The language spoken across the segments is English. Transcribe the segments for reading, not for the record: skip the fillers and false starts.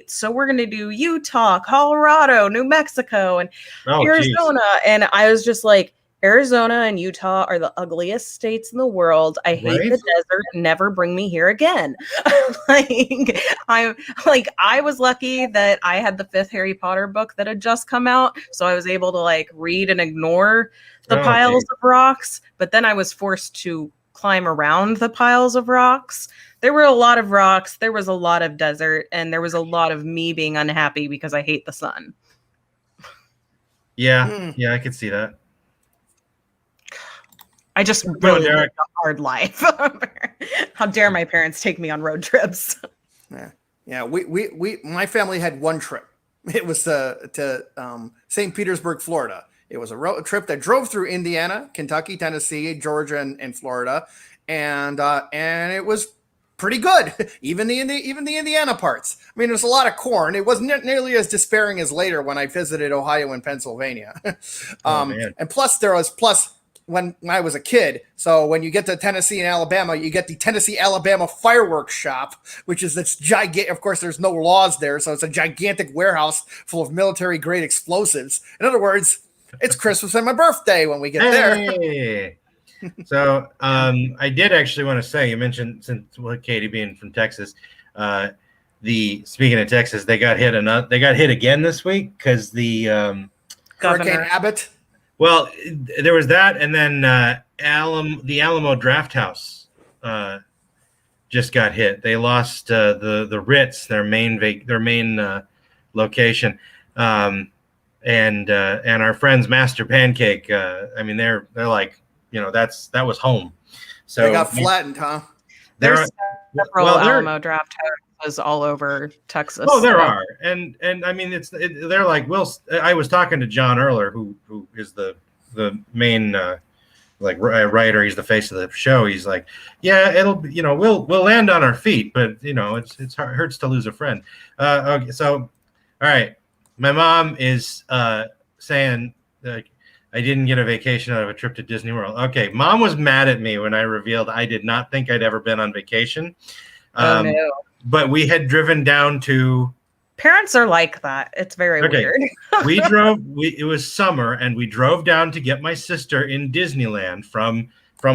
So we're going to do Utah, Colorado, New Mexico, and Arizona. Geez. And I was just like, Arizona and Utah are the ugliest states in the world. I hate the desert. Never bring me here again. I was lucky that I had the 5th Harry Potter book that had just come out. So I was able to read and ignore the piles of rocks. But then I was forced to climb around the piles of rocks. There were a lot of rocks. There was a lot of desert. And there was a lot of me being unhappy because I hate the sun. Yeah. Yeah, I could see that. I just really lived a hard life. How dare my parents take me on road trips? Yeah. My family had one trip. It was to St. Petersburg, Florida. It was a road trip that drove through Indiana, Kentucky, Tennessee, Georgia, and Florida, and it was pretty good. Even the Indiana parts. I mean, there's a lot of corn. It wasn't nearly as despairing as later when I visited Ohio and Pennsylvania. And plus when I was a kid. So when you get to Tennessee and Alabama, you get the Tennessee-Alabama Fireworks Shop, which is this gigantic. Of course, there's no laws there, so it's a gigantic warehouse full of military-grade explosives. In other words, it's Christmas and my birthday when we get there. So I did actually want to say, you mentioned Katie being from Texas, speaking of Texas, they got hit again this week because the Hurricane Abbott. Well, there was that, and then the Alamo Draft House just got hit. They lost the Ritz, their main location, and our friends Master Pancake. I mean, they're like, that was home. So they got flattened, huh? There's several Alamo Draft Houses all over Texas. Oh, there are, and I mean, they're like, I was talking to John Erler, who is the main writer. He's the face of the show. He's like, yeah, it'll we'll land on our feet, but it's hurts to lose a friend. Okay, so all right, my mom is saying I didn't get a vacation out of a trip to Disney World. Okay, Mom was mad at me when I revealed I did not think I'd ever been on vacation. Oh no. But we had driven down to. Parents are like that. It's very weird. It was summer, and we drove down to get my sister in Disneyland from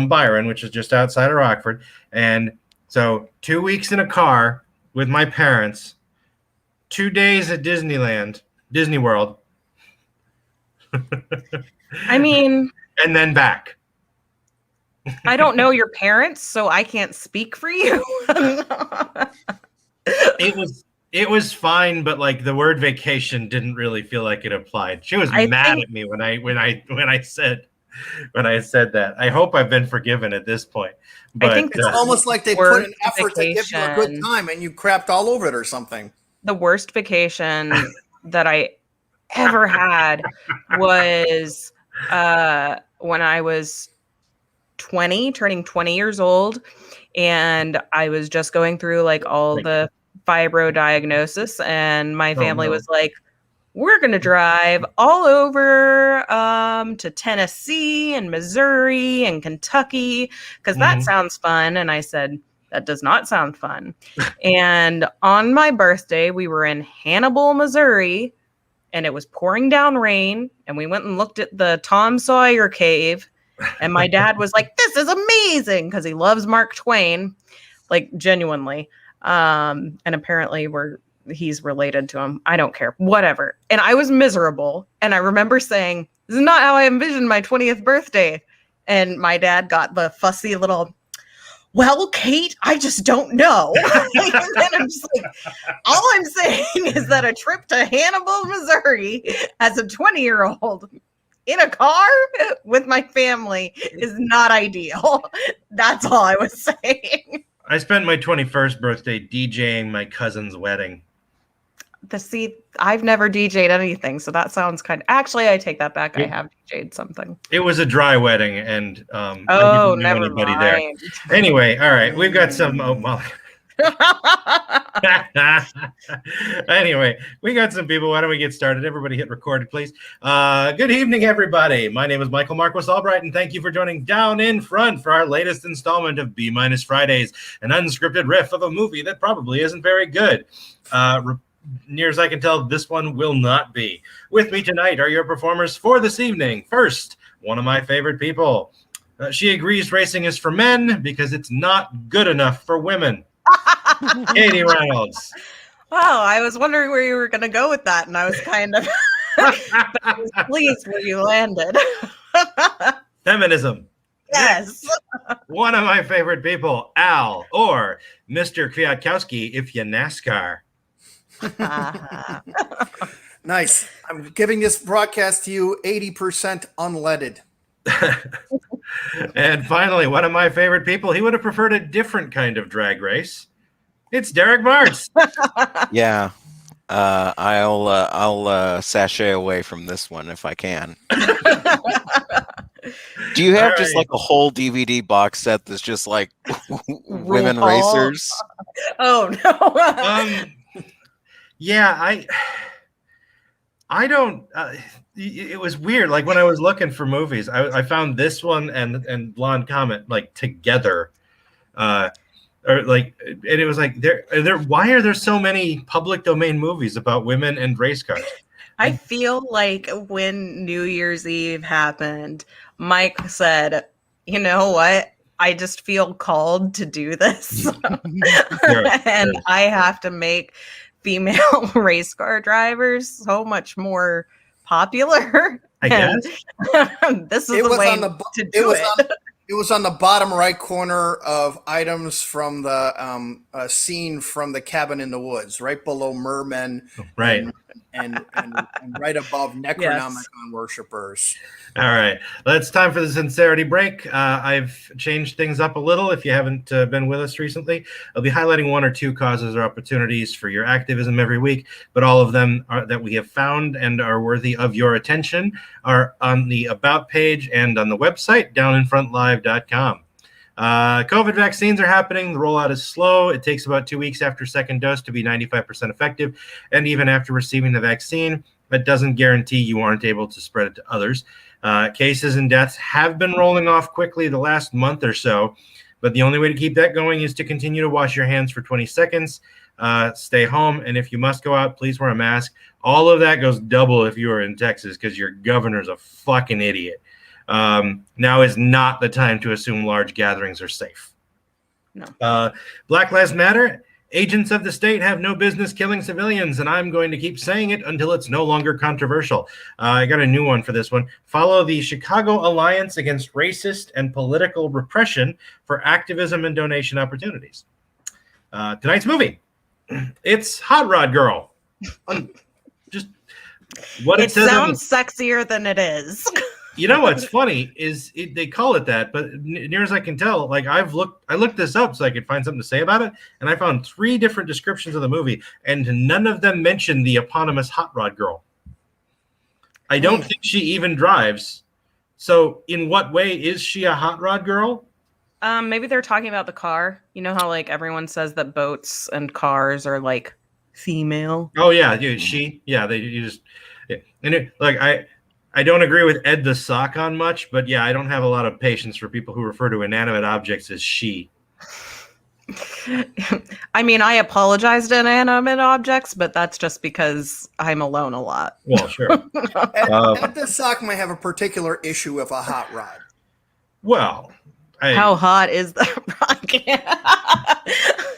Byron, which is just outside of Rockford. And so 2 weeks in a car with my parents, 2 days at Disney World. I mean, and then back. I don't know your parents, so I can't speak for you. It was fine, but the word vacation didn't really feel like it applied. She was mad at me when I said that. I hope I've been forgiven at this point. But I think it's almost like they put an effort to give you a good time and you crapped all over it or something. The worst vacation that I ever had was when I was turning 20 years old, and I was just going through all the fibro diagnosis, and my family was like, we're going to drive all over to Tennessee and Missouri and Kentucky because that sounds fun. And I said, that does not sound fun. And on my birthday, we were in Hannibal, Missouri, and it was pouring down rain, and we went and looked at the Tom Sawyer cave, and my dad was like, this is amazing, because he loves Mark Twain, genuinely. And apparently he's related to him. I don't care, whatever. And I was miserable, and I remember saying, this is not how I envisioned my 20th birthday. And my dad got the fussy little, well, Kate, I just don't know. And then I'm just like, all I'm saying is that a trip to Hannibal, Missouri as a 20-year-old in a car with my family is not ideal. That's all I was saying. I spent my 21st birthday DJing my cousin's wedding. I've never DJ'd anything, so that sounds actually, I take that back. I have DJ'd something. It was a dry wedding, and I didn't know anybody there. Anyway, all right, we've got some. Anyway, we got some people. Why don't we get started? Everybody hit record, please. Good evening, everybody. My name is Michael Marquis Albright, and thank you for joining Down in Front for our latest installment of B- Fridays, an unscripted riff of a movie that probably isn't very good. near as I can tell, this one will not be. With me tonight are your performers for this evening. First, one of my favorite people. She agrees racing is for men because it's not good enough for women. Katie Reynolds. Wow, I was wondering where you were going to go with that, and I was kind of but I was pleased where you landed. Feminism. Yes. One of my favorite people, Al, or Mr. Kwiatkowski, if you NASCAR. Nice. I'm giving this broadcast to you 80% unleaded. And finally, one of my favorite people, he would have preferred a different kind of drag race. It's Derek Martz. Yeah. I'll sashay away from this one if I can. Do you have just like a whole DVD box set that's just like women racers? Oh no. Yeah, I don't. It was weird. Like when I was looking for movies, I found this one and Blonde Comet like together, or like, and it was like there. Why are there so many public domain movies about women and race cars? I feel like when New Year's Eve happened, Mike said, "You know what? I just feel called to do this, Sure. I have to make female race car drivers so much more popular." I guess. This is the way to do it. It was on the bottom right corner of items from the scene from The Cabin in the Woods, right below Mermen, Right. and right above Necronomicon worshippers. All right. Well, it's time for the sincerity break. I've changed things up a little. If you haven't been with us recently, I'll be highlighting one or two causes or opportunities for your activism every week, but all of them that we have found and are worthy of your attention are on the About page and on the website, downinfrontlive.com. COVID vaccines are happening. The rollout is slow. It takes about 2 weeks after second dose to be 95% effective. And even after receiving the vaccine, that doesn't guarantee you aren't able to spread it to others. Cases and deaths have been rolling off quickly the last month or so, but the only way to keep that going is to continue to wash your hands for 20 seconds, stay home, and if you must go out, please wear a mask. All of that goes double if you are in Texas because your governor's a fucking idiot. Now is not the time to assume large gatherings are safe. No. Black Lives Matter. Agents of the state have no business killing civilians, and I'm going to keep saying it until it's no longer controversial. I got a new one for this one. Follow the Chicago Alliance Against Racist and Political Repression for activism and donation opportunities. Tonight's movie. It's Hot Rod Girl. Just what it says sounds sexier than it is. You know what's funny is they call it that, but near as I can tell, like I looked this up so I could find something to say about it, and I found 3 different descriptions of the movie, and none of them mention the eponymous Hot Rod Girl. I don't think she even drives. So in what way is she a Hot Rod Girl? Maybe they're talking about the car. You know how like everyone says that boats and cars are like female. Oh yeah, dude, she. Yeah, you just. Yeah. And I don't agree with Ed the Sock on much, but yeah, I don't have a lot of patience for people who refer to inanimate objects as she. I mean, I apologize to inanimate objects, but that's just because I'm alone a lot. Well, sure. Ed the Sock might have a particular issue with a hot rod. Well, how hot is that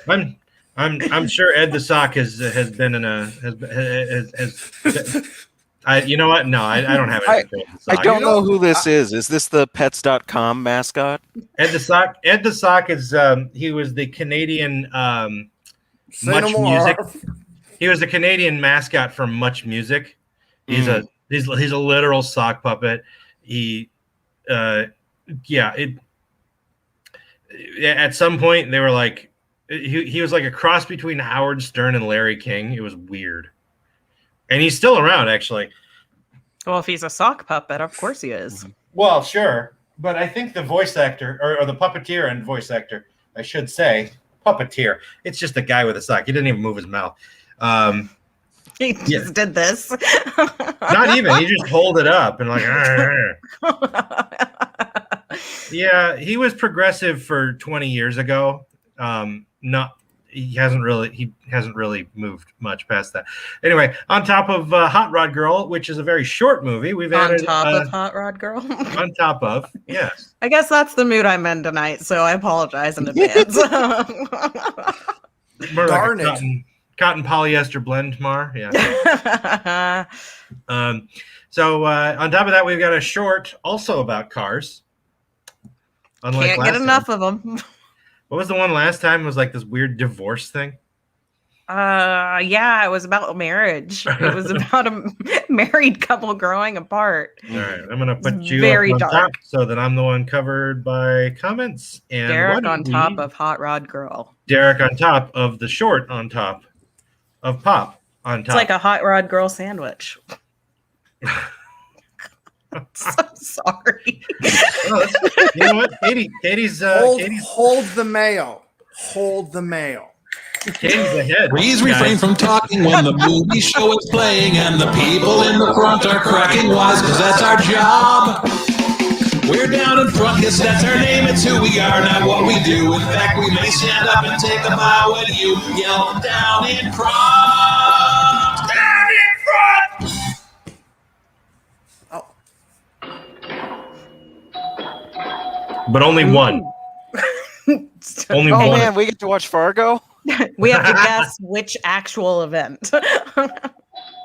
rocket? I'm sure Ed the Sock has been in a you know what? No, I don't have it. I don't know who this is. Is this the Pets.com mascot? Ed the Sock. Ed the Sock is he was the Canadian Much Music. He was the Canadian mascot for Much Music. He's a literal sock puppet. At some point they were like he was like a cross between Howard Stern and Larry King. It was weird. And he's still around, actually. Well, if he's a sock puppet, of course he is. Well, sure. But I think the voice actor, or the puppeteer and voice actor, I should say, puppeteer. It's just a guy with a sock. He didn't even move his mouth. He just did this. Not even. He just hold it up and like. Yeah, he was progressive for 20 years ago. he hasn't really moved much past that. Anyway, on top of Hot Rod Girl, which is a very short movie, we've added On top of Hot Rod Girl. on top of, yes. I guess that's the mood I'm in tonight, so I apologize in advance. More Darn like it. cotton polyester blend, Mar. Yeah. So on top of that, we've got a short also about cars. Unlike Can't last get time. enough of them. What was the one last time? It was like this weird divorce thing. Yeah, it was about marriage. It was about a married couple growing apart. All right, I'm gonna put It's you very up on dark. top so that I'm the one covered by comments. And Derek why on don't top we- of Hot Rod Girl. Derek on top of the short on top of Pop on top. It's like a Hot Rod Girl sandwich. So sorry. Oh, you know what, Katie's Hold the mayo. Hold the mayo. Katie's ahead. Please guys. refrain from talking when the movie show is playing and the people in the front are cracking wise, because that's our job. We're down in front, yes, that's our name. It's who we are, not what we do. In fact, we may stand up and take a bow when you yell down in front. Down in front! Oh, But only one. Only Oh one. man, we get to watch Fargo. We have to guess which actual event.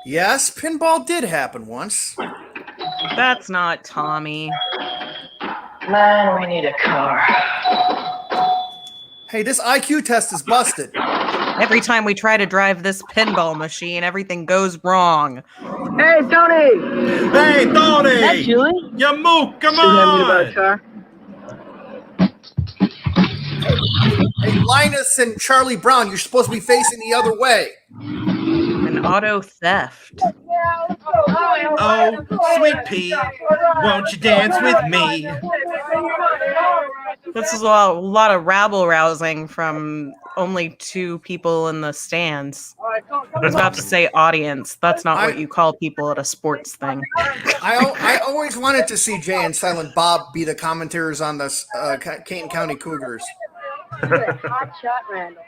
yes, pinball did happen once. That's not Tommy. Man, we need a car. Hey, this IQ test is busted. Every time we try to drive this pinball machine, everything goes wrong. Hey, Tony! Hey, Tony! Is that Julie? You move, come Should have me about a on! car. Hey, Linus and Charlie Brown, you're supposed to be facing the other way. An auto theft. Oh, sweet pea, won't you dance with me? This is a lot of rabble rousing from only two people in the stands. I was about to say audience. That's not what you call people at a sports thing. I always wanted to see Jay and Silent Bob be the commentators on the Canton County Cougars. Hot shot, Randall.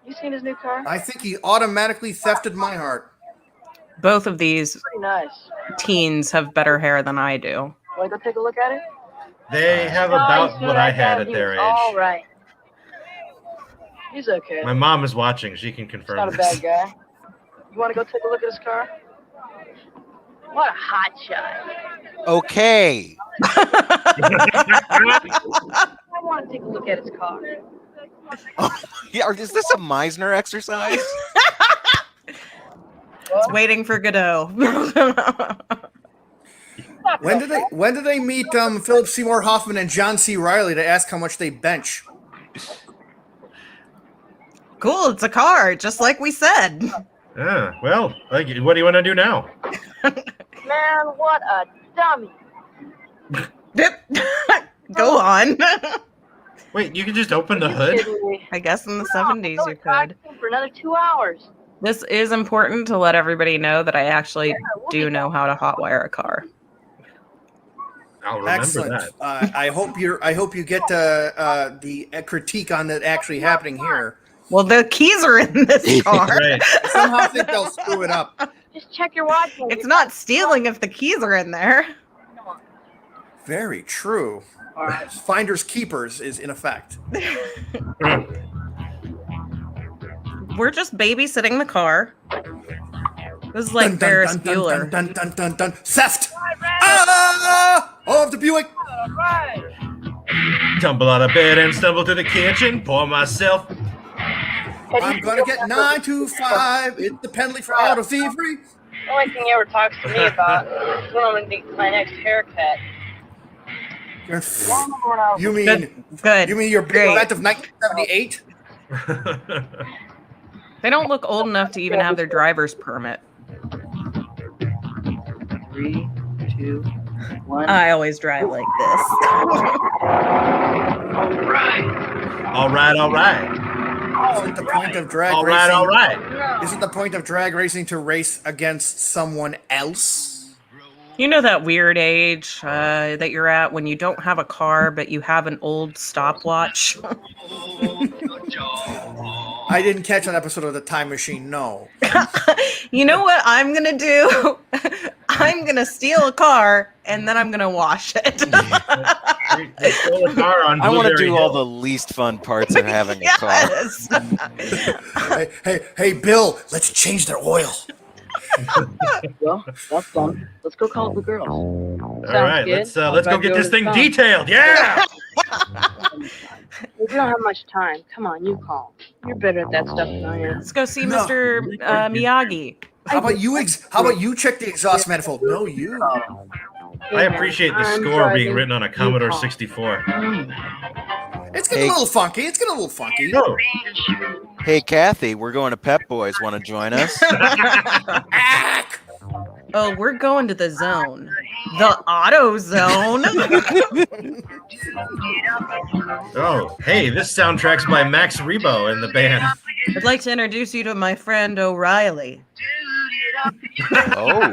You seen his new car? I think he automatically thefted my heart. Both of these Pretty nice. teens have better hair than I do. Want to go take a look at it? They have about what I had at their All age. right. He's okay. My mom is watching. She can He's confirm not a this. bad guy. You want to go take a look at his car? What a hot shot. Okay. I want to take a look at his car. Yeah, is this a Meisner exercise? It's waiting for Godot. When did they meet Philip Seymour Hoffman and John C. Reilly to ask how much they bench? Cool, it's a car, just like we said. Yeah, well, what do you want to do now? Man, what a dummy. Go on. Wait, you can just open the You hood? kidding me? I guess in the No, 70s go you talk could. to him for another 2 hours. This is important to let everybody know that I actually we'll do be know how to hotwire a car. I'll remember Excellent. that. I hope you get the critique on it actually happening here. Well, the keys are in this car. Right. I somehow think they'll screw it up. Just check your watch. when It's you- not stealing if the keys are in there. Come on. Very true. All right. Finders keepers is in effect. We're just babysitting the car. This is like Ferris Bueller. Dun, dun, dun, dun. Theft! Ah! Of the Buick! All right. Tumble out of bed and stumble to the kitchen. Pour myself. I'm gonna get 925. It's the penalty for auto thievery. The only thing he ever talks to me about is when I'm going to get my next haircut. You mean Good. you mean your Great. event of 1978? They don't look old enough to even have their driver's permit. 3, 2, 1. I always drive like this. All right. Isn't the point of drag All racing? right, all right. Isn't the point of drag racing to race against someone else? You know that weird age that you're at when you don't have a car, but you have an old stopwatch? I didn't catch an episode of The Time Machine. No. You know what I'm gonna do? I'm gonna steal a car and then I'm gonna wash it. They stole a car on I want to Blueberry do Hill. all the least fun parts of having a car. Yes. Hey, Bill, let's change their oil. Well, that's done. Let's go call the girls. All right, let's go Back get over this to thing the phone. detailed. Yeah. We don't have much time. Come on, you call. You're better at that stuff than I am. Let's go see No. Mr. Miyagi. How about you check the exhaust manifold? No, you. I appreciate the I'm score being driving. written on a You Commodore call. 64. It's getting a little funky. No. Hey, Kathy, we're going to Pep Boys. Want to join us? Ack! Oh, we're going to the zone. The auto zone. Oh, hey, this soundtrack's by Max Rebo and the band. I'd like to introduce you to my friend O'Reilly. Oh.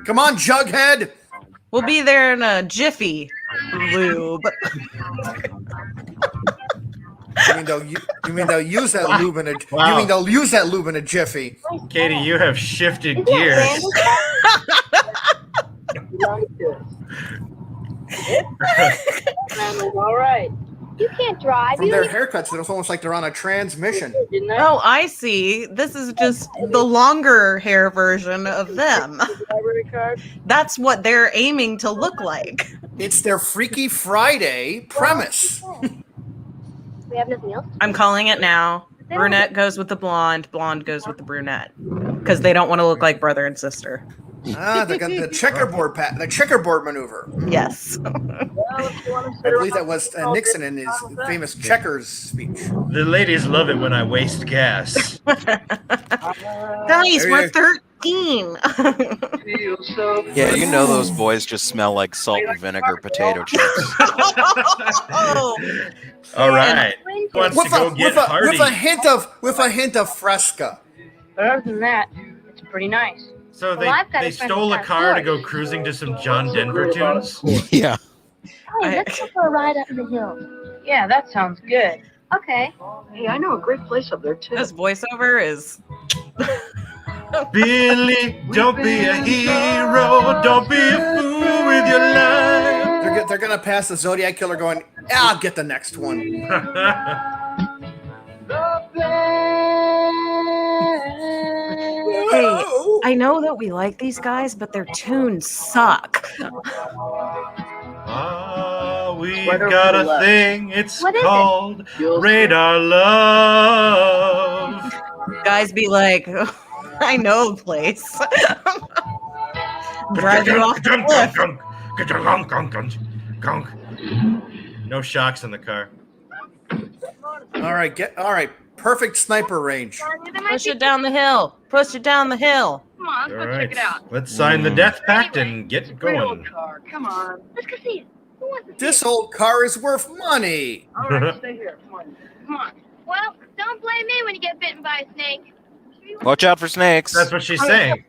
Come on, Jughead. We'll be there in a jiffy, lube. You mean they'll use that lube in a? Wow. You mean they'll use that lube in a jiffy? Katie, you have shifted gears. All right. You can't drive. From You their don't haircuts, it's almost like they're on a transmission. Didn't I? Oh, I see. This is just the longer hair version of them. Library card. That's what they're aiming to look like. It's their Freaky Friday premise. we have nothing else. I'm calling it now. Brunette goes with the blonde goes with the brunette. Because they don't want to look like brother and sister. The checkerboard maneuver. Yes. Well, if you want to I sit believe that around- was Nixon in his famous checkers speech. The ladies love it when I waste gas. Guys, There we're you- 13. Feel so Yeah, you know those boys just smell like salt and vinegar potato chips. Oh, All right. Wants to go get Hardy. with a hint of Fresca. But other than that, it's pretty nice. So Well, I've got they a friend stole a who's got car to doors. go cruising to some John Denver tunes. Yeah. Hey, let's go for a ride up in the hills. Yeah, that sounds good. Okay. Hey, I know a great place up there too. this voiceover is. Billy, don't be a hero. Don't be a fool with your life. They're gonna pass the Zodiac Killer, going, I'll get the next one. Hey, I know that we like these guys, but their tunes suck. Ah, we've Right over got to a the left. thing. It's What is it? called You'll see. Radar Love. Guys be like, I know a place. Drive you off the cliff. No shocks in the car. All right, perfect sniper range. Push it down the hill. Push it down the hill. Come on, All let's go right, check it out. let's sign the death pact and get Great old going. car. Come on. Let's go see it. Who wants to see This it? old car is worth money. All right, stay here. Come on. Come on. Well, don't blame me when you get bitten by a snake. Watch out for snakes. That's what she's saying.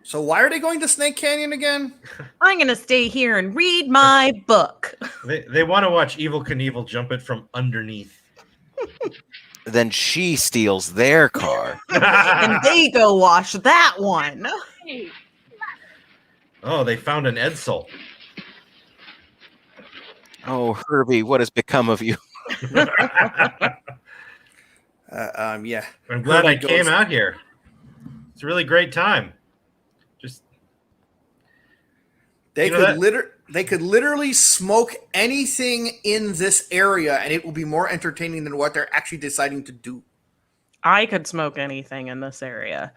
So why are they going to Snake Canyon again? I'm going to stay here and read my book. They want to watch Evil Knievel jump it from underneath. Then she steals their car. And they go wash that one. Hey, Oh, they found an Edsel. Oh, Herbie, what has become of you? Yeah. I'm glad I Herbie came goes- out here. It's a really great time. Just They You know could literally smoke anything in this area, and it will be more entertaining than what they're actually deciding to do. I could smoke anything in this area,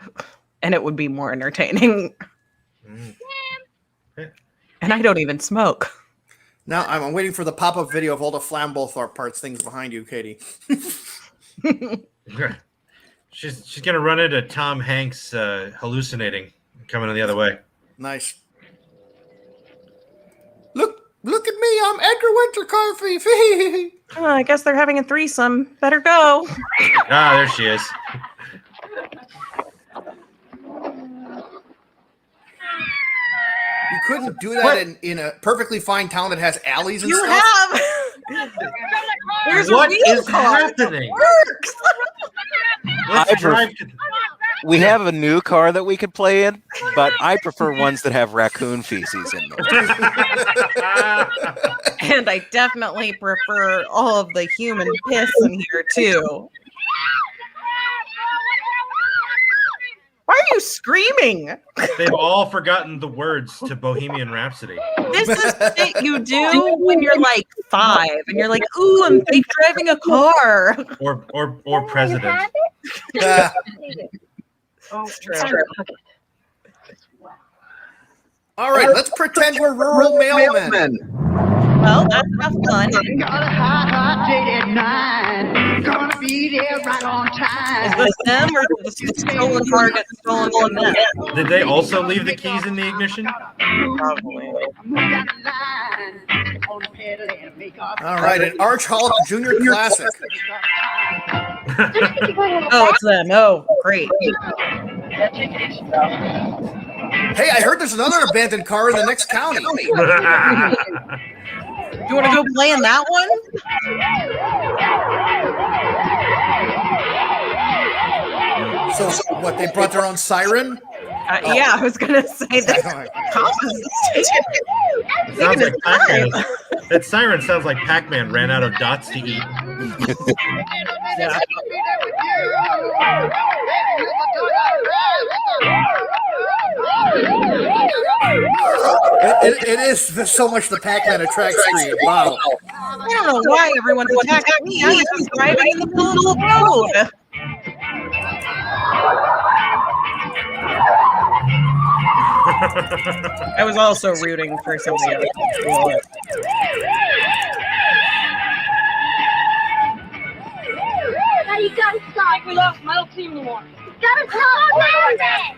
and it would be more entertaining. And I don't even smoke. Now I'm waiting for the pop-up video of all the flammable parts things behind you, Katie. she's gonna run into Tom Hanks hallucinating, coming the other way. Nice. Look at me, I'm Edgar Winter Carvey. I guess they're having a threesome. Better go. Ah, there she is. couldn't do that in a perfectly fine town that has alleys and You stuff? have. There's What a real is car that happening? works. Let's drive to. We have a new car that we could play in, but I prefer ones that have raccoon feces in them. And I definitely prefer all of the human piss in here too. Why are you screaming? They've all forgotten the words to Bohemian Rhapsody. This is shit you do when you're like 5 and you're like, ooh, I'm fake driving a car. Or president. Yeah. It's true. All right, let's pretend we're rural mailmen. Well, that's enough fun. Got a hot date at 9. Gonna be there right on time. Is this them or did the stolen car get stolen from them? Did they also leave the keys in the ignition? Probably. All right, an Arch Hulk Junior Classic. Oh, it's them. Oh, great. Hey, I heard there's another abandoned car in the next county. You want to go play in that one? So what, they brought their own siren? Yeah, I was going to say that. Sounds like Pac-Man. That siren sounds like Pac-Man ran out of dots to eat. Yeah. It is so much the Pac-Man attract screen. Wow. I don't know why everyone's attacking me. I was just driving in the middle of the road. I was also rooting for somebody else. Now you gotta stop. We lost my little team anymore. You gotta stop.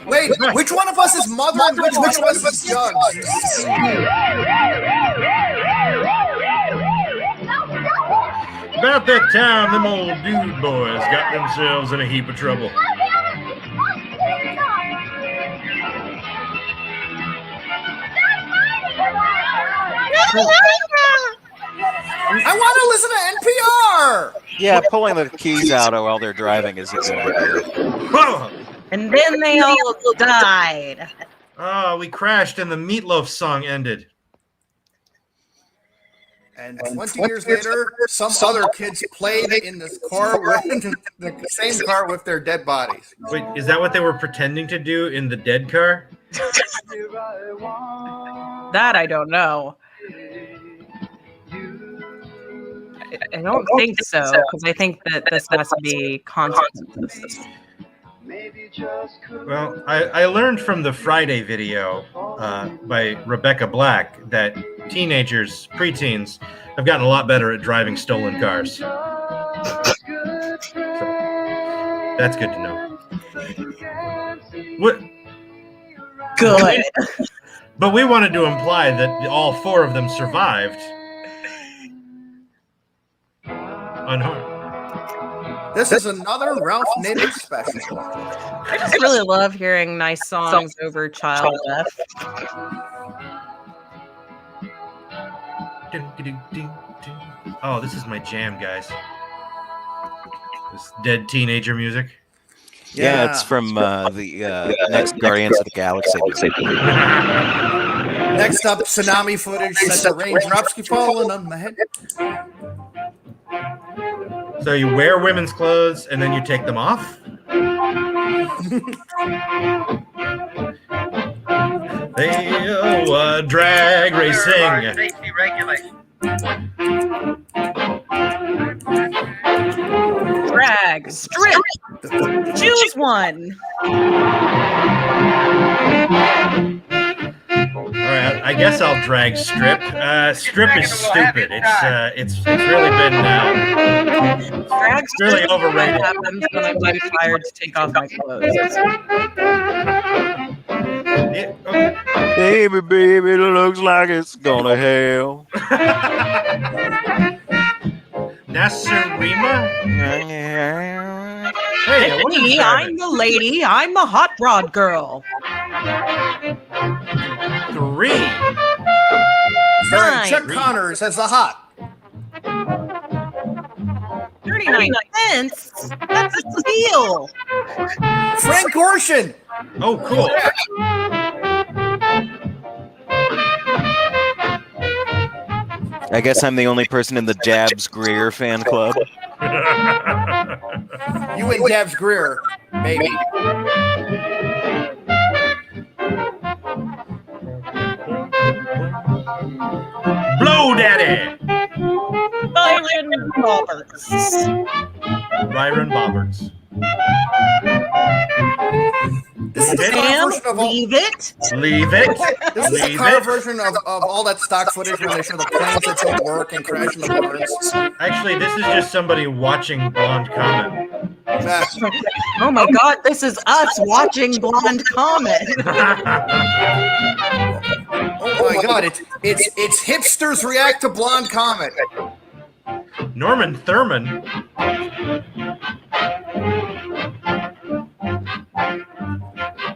Wait, which one of us is Mother and which one of us is Judge? About that time, them old dude boys got themselves in a heap of trouble. I want to listen to NPR. Yeah, pulling the keys out while they're driving is a good idea. Whoa! And then they all died. Oh, we crashed and the Meatloaf song ended. And 20 years later, some other kids played in this car, the same car with their dead bodies. Wait, is that what they were pretending to do in the dead car? That I don't know. I don't think so, because I think that this has to be consequences. Well, I learned from the Friday video by Rebecca Black that teenagers, preteens, have gotten a lot better at driving stolen cars. So, that's good to know. What? Good. But we wanted to imply that all 4 of them survived unharmed. This is another Ralph Nader special. I just really love hearing nice songs over child death. Oh, this is my jam, guys. This dead teenager music. Yeah, it's from the next Guardians of the Galaxy. Next up, tsunami footage that the raindrops keep falling on my head. So you wear women's clothes and then you take them off? They drag racing. Safety regulation. Drag, strip, choose one. All right, I guess I'll drag strip. Strip is stupid. It's really been Drag it's really strip overrated. happens when I'm too tired to take off my clothes. Baby, baby, it looks like it's gonna hell. Nasarima? Hey, what is I'm the lady. I'm the hot rod girl. 3. Starring Chuck Connors as the Hot. 39 cents? That's a steal. Frank Gorshin. Oh, cool. I guess I'm the only person in the Dabs Greer fan club. You and Dabs Greer, maybe. Blow Daddy. Byron Roberts. Byron Bobberts. This is the car Sam, version of all, leave it. Leave it. this is the Leave car it. version of all that stock footage when they show the planes that don't work and crash in the barns. Actually, this is just somebody watching Blonde Comet. Oh my God, this is us watching Blonde Comet. Oh my God, it's hipsters react to Blonde Comet. Norman Thurman.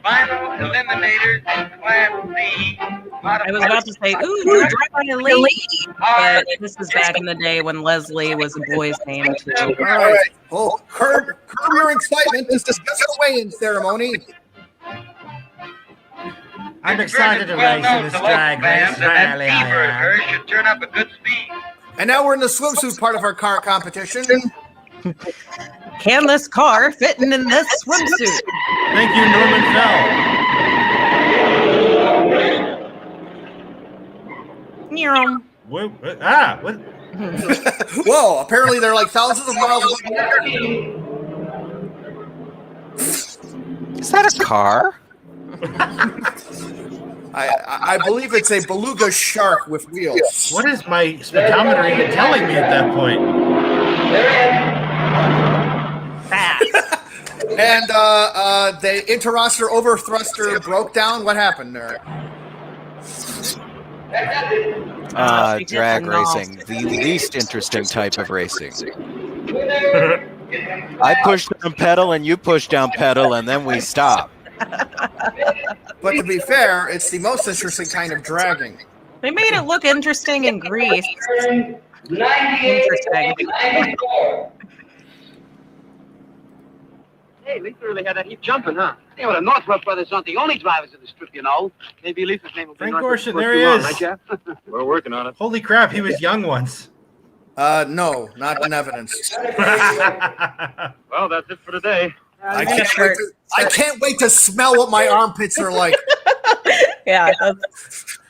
Final eliminators in Class C. I was about to say, ooh, Drive by a Lady, but this is back in the day when Leslie was a boy's name too. All right. Oh, curb your excitement. Let's discuss the weigh-in ceremony. I'm excited to race in this drag race. Really, I am. Should turn up a good speed. And now we're in the swimsuit part of our car competition. Can this car fit in this swimsuit? Thank you, Norman Fell. What? What? Whoa, apparently they're like thousands of miles away. Is that a car? I believe it's a beluga shark with wheels. What is my speedometer even telling me at that point? Fast. And the interroster overthruster broke down. What happened there? Drag racing, the least interesting type of racing. I push down pedal and you push down pedal and then we stop. But to be fair, it's the most interesting kind of dragging. They made it look interesting in Greece. Interesting. Hey, Lisa really had that heap jumping, huh? Yeah, well, the Northrop brothers aren't the only drivers in the strip, you know. Maybe Lisa's name will be Frank Northrop Gorshin, before there too he long, is. right, Jeff? We're working on it. Holy crap, he was young once. No, not in evidence. Well, that's it for today. I can't wait to smell what my armpits are like. Yeah, I'm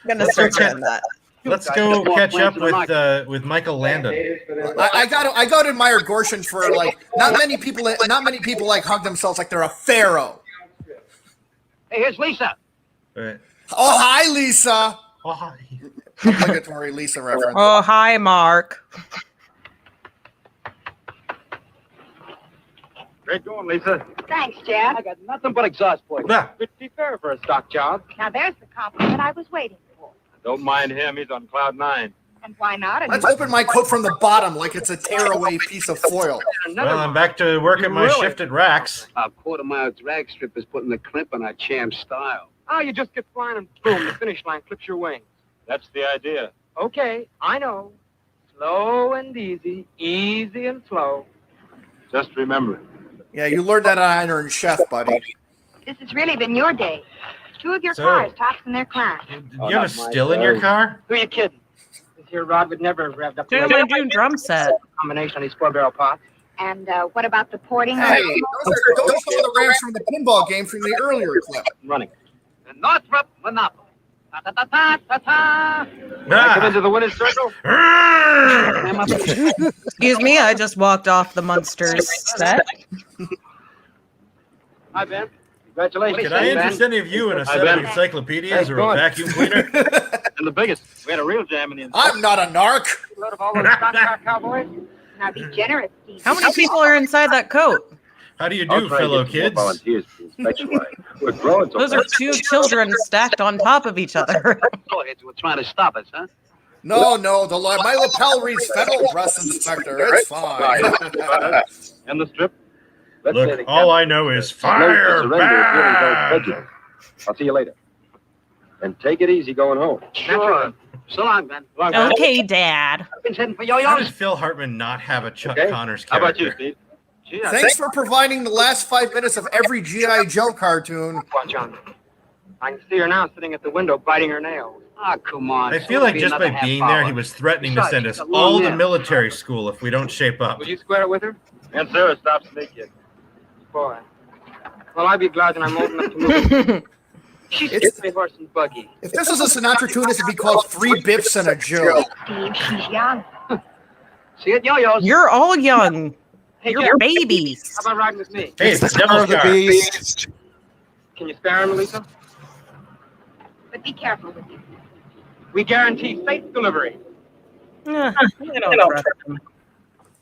gonna start doing that. Let's go catch up with Michael Landon. I got to admire Gorshin for like not many people like hug themselves like they're a pharaoh. Hey, here's Lisa. Right. Oh hi Lisa. Oh, hi. Obligatory Lisa reference. Oh, hi, Mark. Great going, Lisa. Thanks, Jeff. I got nothing but exhaust for you. Yeah. Pretty fair for a stock job. Now there's the compliment I was waiting for. Don't mind him. He's on cloud 9. And why not? Let's open my coat from the bottom like it's a tearaway piece of foil. Well, I'm back to work at my shift at Rax. A quarter-mile drag strip is putting the crimp on our champ style. Oh, you just get flying and boom, the finish line clips your wings. That's the idea. Okay, I know. Slow and easy, easy and slow. Just remember it. Yeah, you learned that on Iron Chef, buddy. This has really been your day. Two of your So- cars tops in their class. Do you have a still in your car? Who are you kidding? This here rod would never have revved up Do my new drum set. combination on these 4-barrel pots. And what about the porting? Hey, those are some of the ramps from the pinball game from the earlier clip. Running. The Northrop Monopoly. Ta-ta-ta-ta-ta-ta. Ah. Come into the winner's circle. Excuse me, I just walked off the Munsters set. Hi, Ben. Congratulations. Can I interest any of you in a set of encyclopedias or a vacuum cleaner? And the biggest. We had a real jam in the I'm not a narc. load of all those stock car cowboys. Now be generous, Steve. How many people are inside that coat? How do you do, fellow kids? Volunteers for the inspection line. We're growing so Those are two children stacked on top of each other. We're trying to stop us, huh? No, my lapel reads federal breast inspector. It's fine. And the strip. Look, all I know is fire back. I'll see you later. And take it easy going home. Sure. So long, Ben. Okay, Dad. I've been heading for How yo-yos. does Phil Hartman not have a Chuck Okay. Connors How character? about you, Steve? Gee, Thanks for providing the last 5 minutes of every G.I. Joe cartoon. Watch on. I can see her now sitting at the window biting her nails. Ah, come on. I feel like just by being there, he was threatening to send us all to military school if we don't shape up. Will you square it with her? Yes, sir. Stop sneaking. Boy. Well, I'd be glad when I'm old enough to move. She's a horse and buggy. If this was a Sinatra tune, this would be called 3 Biffs and a Joe. Steve, she's young. See it, yo-yos. You're all young. Hey, You're Jeff, babies. how about riding with me? Hey, it's the devil's the car. beast. Can you spare him, Lisa? But be careful with him. We guarantee safe delivery. I don't trust him.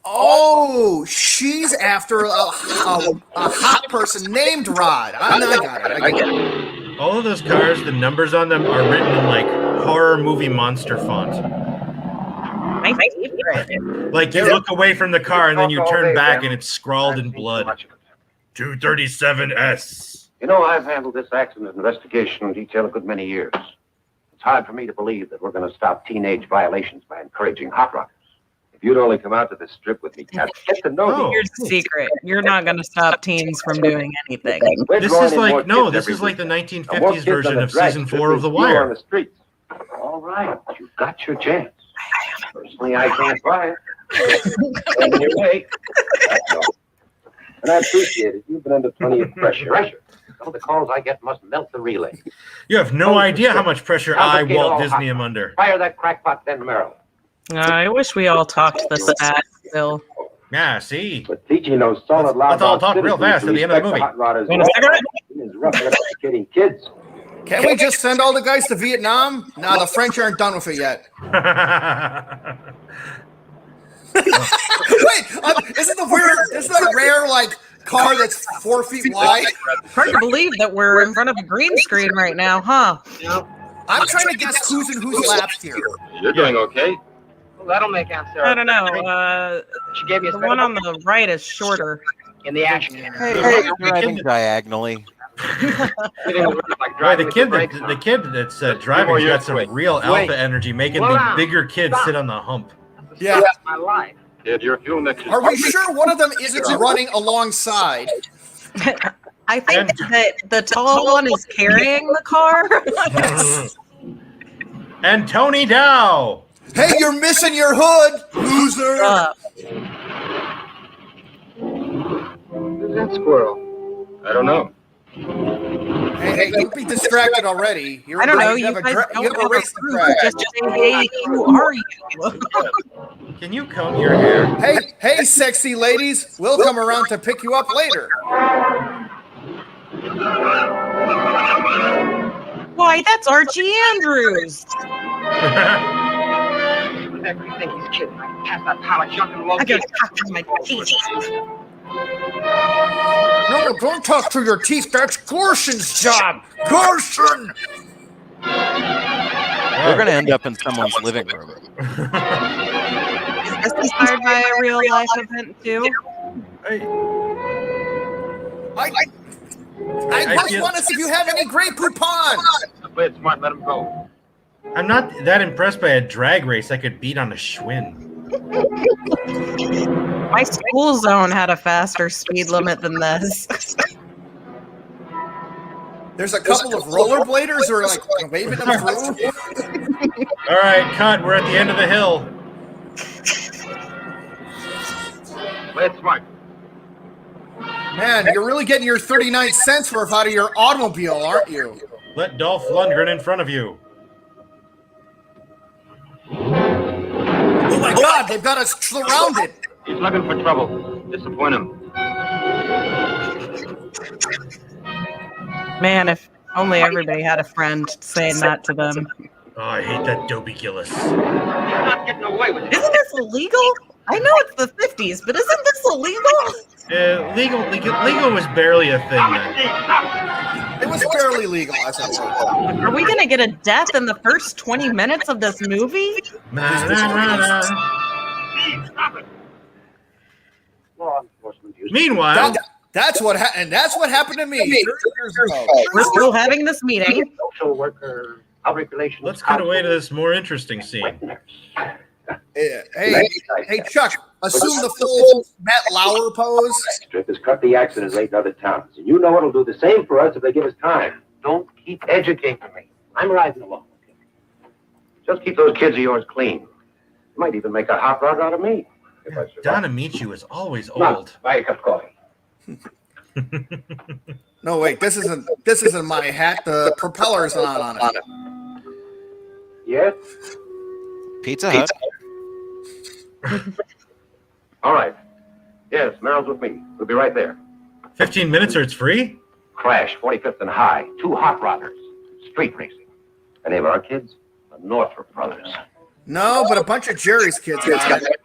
Oh, she's after a hot person named Rod. I got it. All of those cars, the numbers on them are written in like horror movie monster font. My favorite. Like you look away from the car and then you turn back and it's scrawled in blood. 237S. You know, I've handled this accident investigation in detail a good many years. It's hard for me to believe that we're going to stop teenage violations by encouraging hot rockers. If you'd only come out to this strip with me, Cat, get to know me. Here's the secret. You're not going to stop teens from doing anything. This is like this is like the 1950s version of season 4 of The Wire. On the streets. All right, you've got your chance. Personally, I can't buy it. And your way. And I appreciate it. You've been under plenty of pressure. Some of the calls I get must melt the relay. You have no idea how much pressure I, Walt Disney, am under. Fire that crackpot, then Merrill. I wish we all talked the stat, Phil. Yeah, see. But teaching those solid Let's all talk real fast at the end of the movie. Want a cigarette? Is rough educating kids. Can't we just send all the guys to Vietnam? Nah, the French aren't done with it yet. Wait, isn't that a rare like car that's 4 feet wide? Hard to believe that we're in front of a green screen right now, huh? I'm trying to guess who's in whose laps here. You're doing okay. Well, that'll make Aunt Sarah. I don't know. She gave me a The one on the right is shorter. in the action. Hey, you're driving diagonally. Right, the kid that's driving's got some real alpha energy, making the bigger kids sit on the hump. Yeah. My life. Kid, your fuel mix is Are we sure one of them isn't running alongside? I think that the tall one is carrying the car. And Tony Dow. Hey, you're missing your hood, loser. Who's that squirrel? I don't know. Hey, don't be distracted already. I don't know. You have a guys don't race to proof. track. Just say, hey, who are you? Can you comb your hair? Hey, sexy ladies. We'll come around to pick you up later. Why, that's Archie Andrews. What the heck do you think he's kidding? I passed that pile of junk and low I gotta talk to my teeth. No, don't talk through your teeth. That's Gorson's job. Gorson! We're going to end up in someone's living room. Is this inspired by a real life event too? I just want to see if you have any Grey Poupon. Play it smart, let him go. I'm not that impressed by a drag race I could beat on a Schwinn. My school zone had a faster speed limit than this. There's a couple of rollerbladers who are like waving them through. All right, cut. We're at the end of the hill. Play it smart. Man, you're really getting your 39 cents worth out of your automobile, aren't you? Let Dolph Lundgren in front of you. Oh my God, they've got us surrounded. He's looking for trouble. Disappoint him. Man, if only everybody had a friend saying that to them. Oh, I hate that Dobie Gillis. You're not getting away with it. Isn't this illegal? I know it's the 50s, but isn't this illegal? Legal was barely a thing then. It was barely legal, I suppose. Are we gonna get a death in the first 20 minutes of this movie? Law enforcement uses Meanwhile, That's what happened to me 30 years ago. We're still having this meeting. social worker. Outbreak relations. Let's cut away to this more interesting scene. Hey, Chuck, assume the full Matt Lauer pose. Strip has cut the accident rate in other towns. And you know it'll do the same for us if they give us time. Don't keep educating me. I'm riding along with you. Just keep those kids of yours clean. You might even make a hot rod out of me. Don Amici is always Come on, old. buy a cup of coffee. No, wait, this isn't my hat. The propeller's not on it. Yes? Pizza Hut. All right. Yes, Merrill's with me. We'll be right there. 15 minutes or it's free? Crash, 45th and High. 2 hot rodders. Street racing. Any of our kids? The Northrop brothers. No, but a bunch of Jerry's kids got it.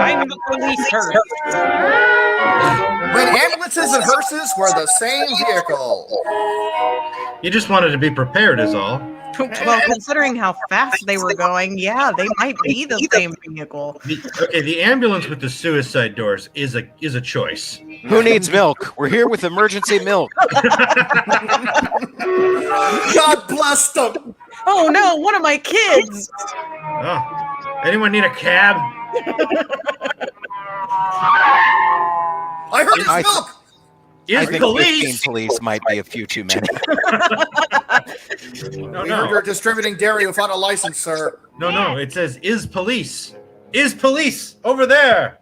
I'm the police hearse. When ambulances and hearses were the same vehicle. You just wanted to be prepared is all. Well, considering how fast they were going, yeah, they might be the same vehicle. The ambulance with the suicide doors is a choice. Who needs milk? We're here with emergency milk. God bless them. Oh no, one of my kids. Oh, anyone need a cab? I heard his milk. I think 15 police might be a few too many. We heard you're distributing dairy without a license, sir. No, it says is police. Is police over there.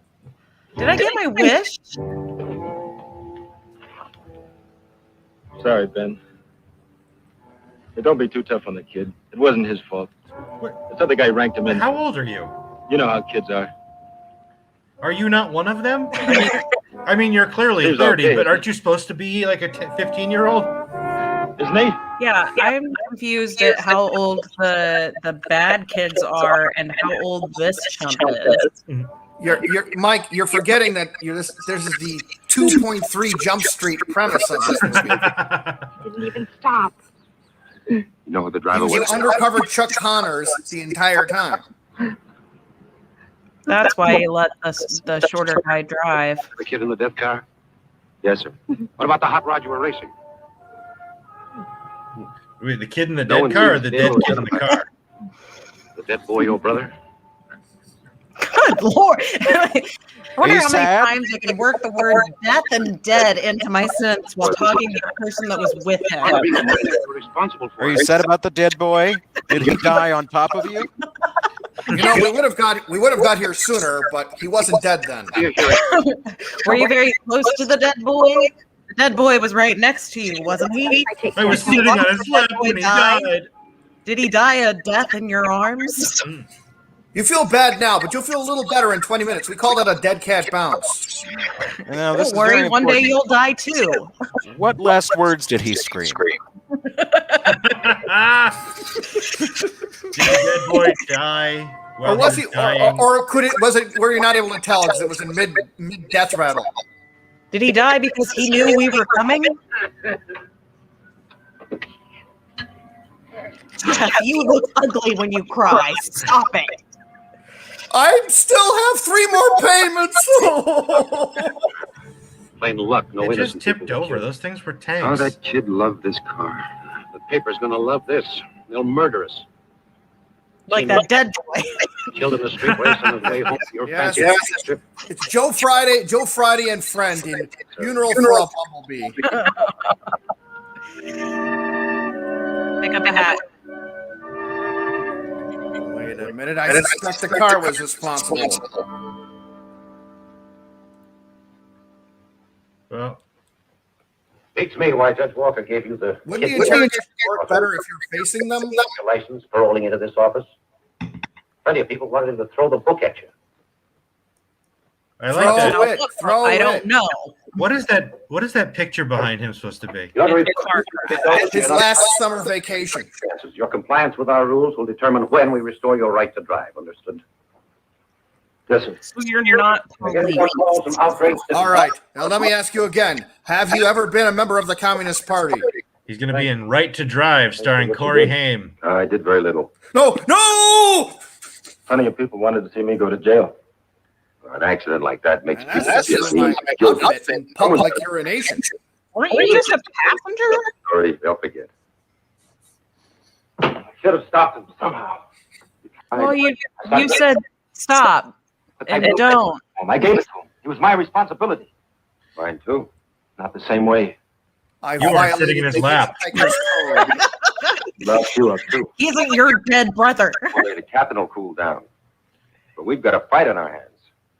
Did I get my wish? Sorry, Ben. Hey, don't be too tough on the kid. It wasn't his fault. This other guy ranked him in. How old are you? You know how kids are. Are you not one of them? I mean, you're clearly 30, but aren't you supposed to be like a 15-year-old? Isn't he? Yeah, I'm confused at how old the bad kids are and how old this chump is. You're Mike. You're forgetting that there's the 2.3 Jump Street premise of this movie. Didn't even stop. You know who the driver He was? undercover Chuck Connors the entire time. That's why he let the shorter guy drive. The kid in the death car? Yes, sir. What about the hot rod you were racing? Wait, the kid in the dead car or the dead kid in the car? The dead boy, your brother? Good Lord. I wonder how sad? many times I can work the word death and dead into my sentence while talking to the person that was with him. Responsible for Are you sad about the dead boy? Did he die on top of you? You know, we would have got here sooner, but he wasn't dead then. Were you very close to the dead boy? The dead boy was right next to you, wasn't he? I was sitting on his lap when he died. Did he die a death in your arms? You feel bad now, but you'll feel a little better in 20 minutes. We call that a dead cat bounce. No, this Don't worry, one day you'll die too. What last words did he scream? Did the dead boy die? Or was he? Or could it? Was it? Were you not able to tell because it was in mid death rattle? Did he die because he knew we were coming? Jeff, you look ugly when you cry. Stop it. I still have 3 more payments. Plain luck. No It innocent just tipped people over. killed. Those things were Oh, tanks. that kid loved this car. The paper's gonna love this. They'll murder us. Like that dead boy. Killed in the street race on the way home. Your Yes, fancy yes. trip. It's Joe Friday and Friend in Funeral for a Bumblebee. Pick up a hat. Wait a minute, I suspect the car was responsible. Well, Beats me why Judge Walker gave you the Wouldn't the interrogation work better if you're facing them? your license for rolling into this office. Plenty of people wanted him to throw the book at you. I like that. I don't know. What is that picture behind him supposed to be? You ought to read His last summer vacation. Your compliance with our rules will determine when we restore your right to drive. Understood? Listen. So you're not police. All right, now let me ask you again. Have you ever been a member of the Communist Party? He's going to be in Right to Drive, starring Corey Haim. I did very little. No! Plenty of people wanted to see me go to jail. An accident like that makes people That's just my outfit in public urination. Weren't you just a passenger? Sorry, they'll forget. I should have stopped him somehow. Well, you said stop and don't. I gave it to him. It was my responsibility. Mine too. Not the same way. You weren't sitting in his lap. Love you up too. He isn't your dead brother. The captain will cool down. But we've got a fight on our hands.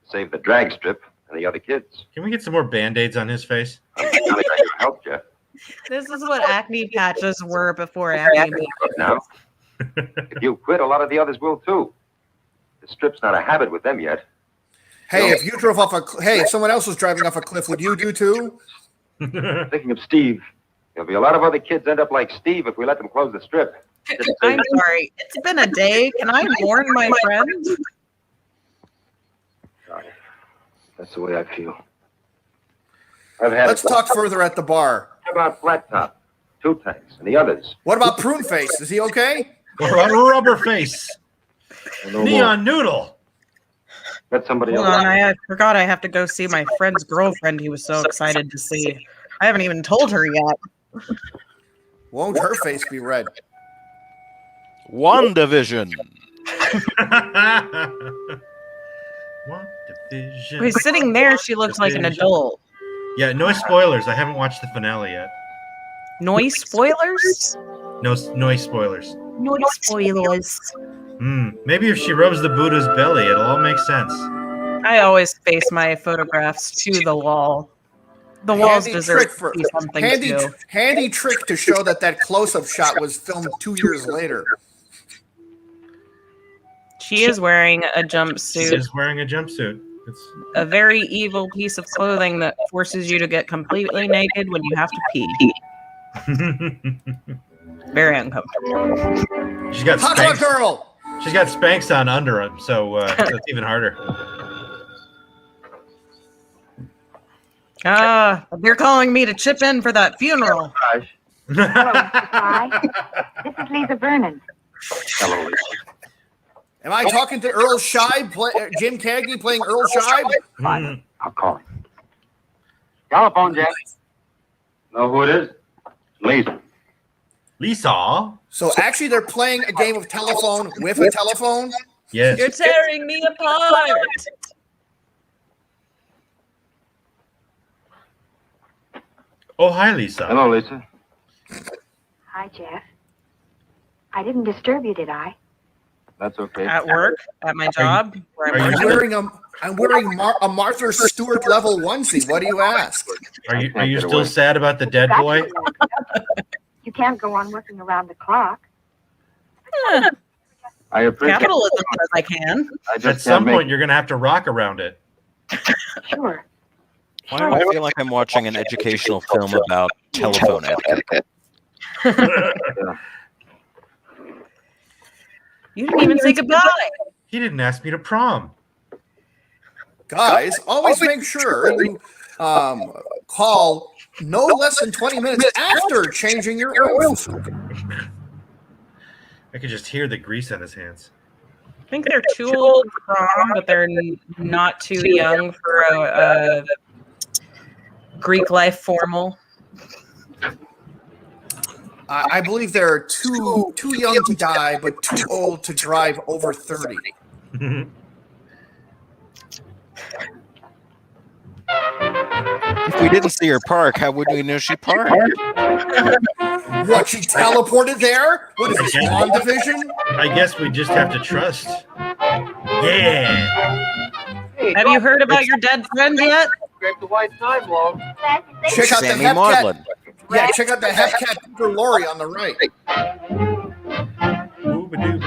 Save the drag strip and the other kids. Can we get some more Band-Aids on his face? Help, Jeff. This is what acne patches were before acne. Now, if you quit, a lot of the others will too. The strip's not a habit with them yet. Hey, if you drove off if someone else was driving off a cliff, would you do too? Thinking of Steve. There'll be a lot of other kids end up like Steve if we let them close the strip. I'm sorry. It's been a day. Can I mourn my friend? Sorry. That's the way I feel. Let's talk further at the bar. How about Flat Top, Two Tanks, and the others? What about Prune Face? Is he okay? What about Rubber Face? Neon Noodle. Got somebody Hold else. on, I forgot I have to go see my friend's girlfriend he was so excited to see. I haven't even told her yet. Won't her face be red? WandaVision. He's sitting there. She looks like an adult. Yeah, no spoilers. I haven't watched the finale yet. Noise spoilers? No noise spoilers. Noise spoilers. Maybe if she rubs the Buddha's belly, it'll all make sense. I always face my photographs to the wall. The walls deserve to be something too. Handy trick to show that close-up shot was filmed 2 years later. She is wearing a jumpsuit. She is wearing a jumpsuit. It's a very evil piece of clothing that forces you to get completely naked when you have to pee. Very uncomfortable. She's got Hot Spanx. girl. She's got Spanx on under him, so that's even harder. They're calling me to chip in for that funeral. Hello, hi. This is Lisa Vernon. Hello, Lisa. Am I talking to Earl Scheib? Jim Cagney playing Earl Scheib? Fine. I'll call him. Telephone, Jeff. Know who it is? Lisa. Lisa. So actually, they're playing a game of telephone with a telephone? Yes. You're tearing me apart. Oh, hi, Lisa. Hello, Lisa. Hi, Jeff. I didn't disturb you, did I? That's okay. At work, at my job, where I'm I'm wearing a Martha Stewart level onesie. What do you ask? Are you still sad about the dead boy? You can't go on working around the clock. I appreciate Capitalism says I can. At some point, you're going to have to rock around it. Sure. Why do I feel like I'm watching an educational film about telephone etiquette? You didn't even say goodbye. He didn't ask me to prom. Guys, always make sure you call no less than 20 minutes after changing your oil. I could just hear the grease on his hands. I think they're too old for prom, but they're not too young for a Greek life formal. I believe they're too young to die, but too old to drive over 30. If we didn't see her park, how would we know she parked? What, she teleported there? What is this, WandaVision? I guess we just have to trust. Yeah. Have you heard about your dead friend yet? Scrape the white time log. Check out Sammy the Maudlin. Yeah, check out the Hepcat Peter Lorre on the right.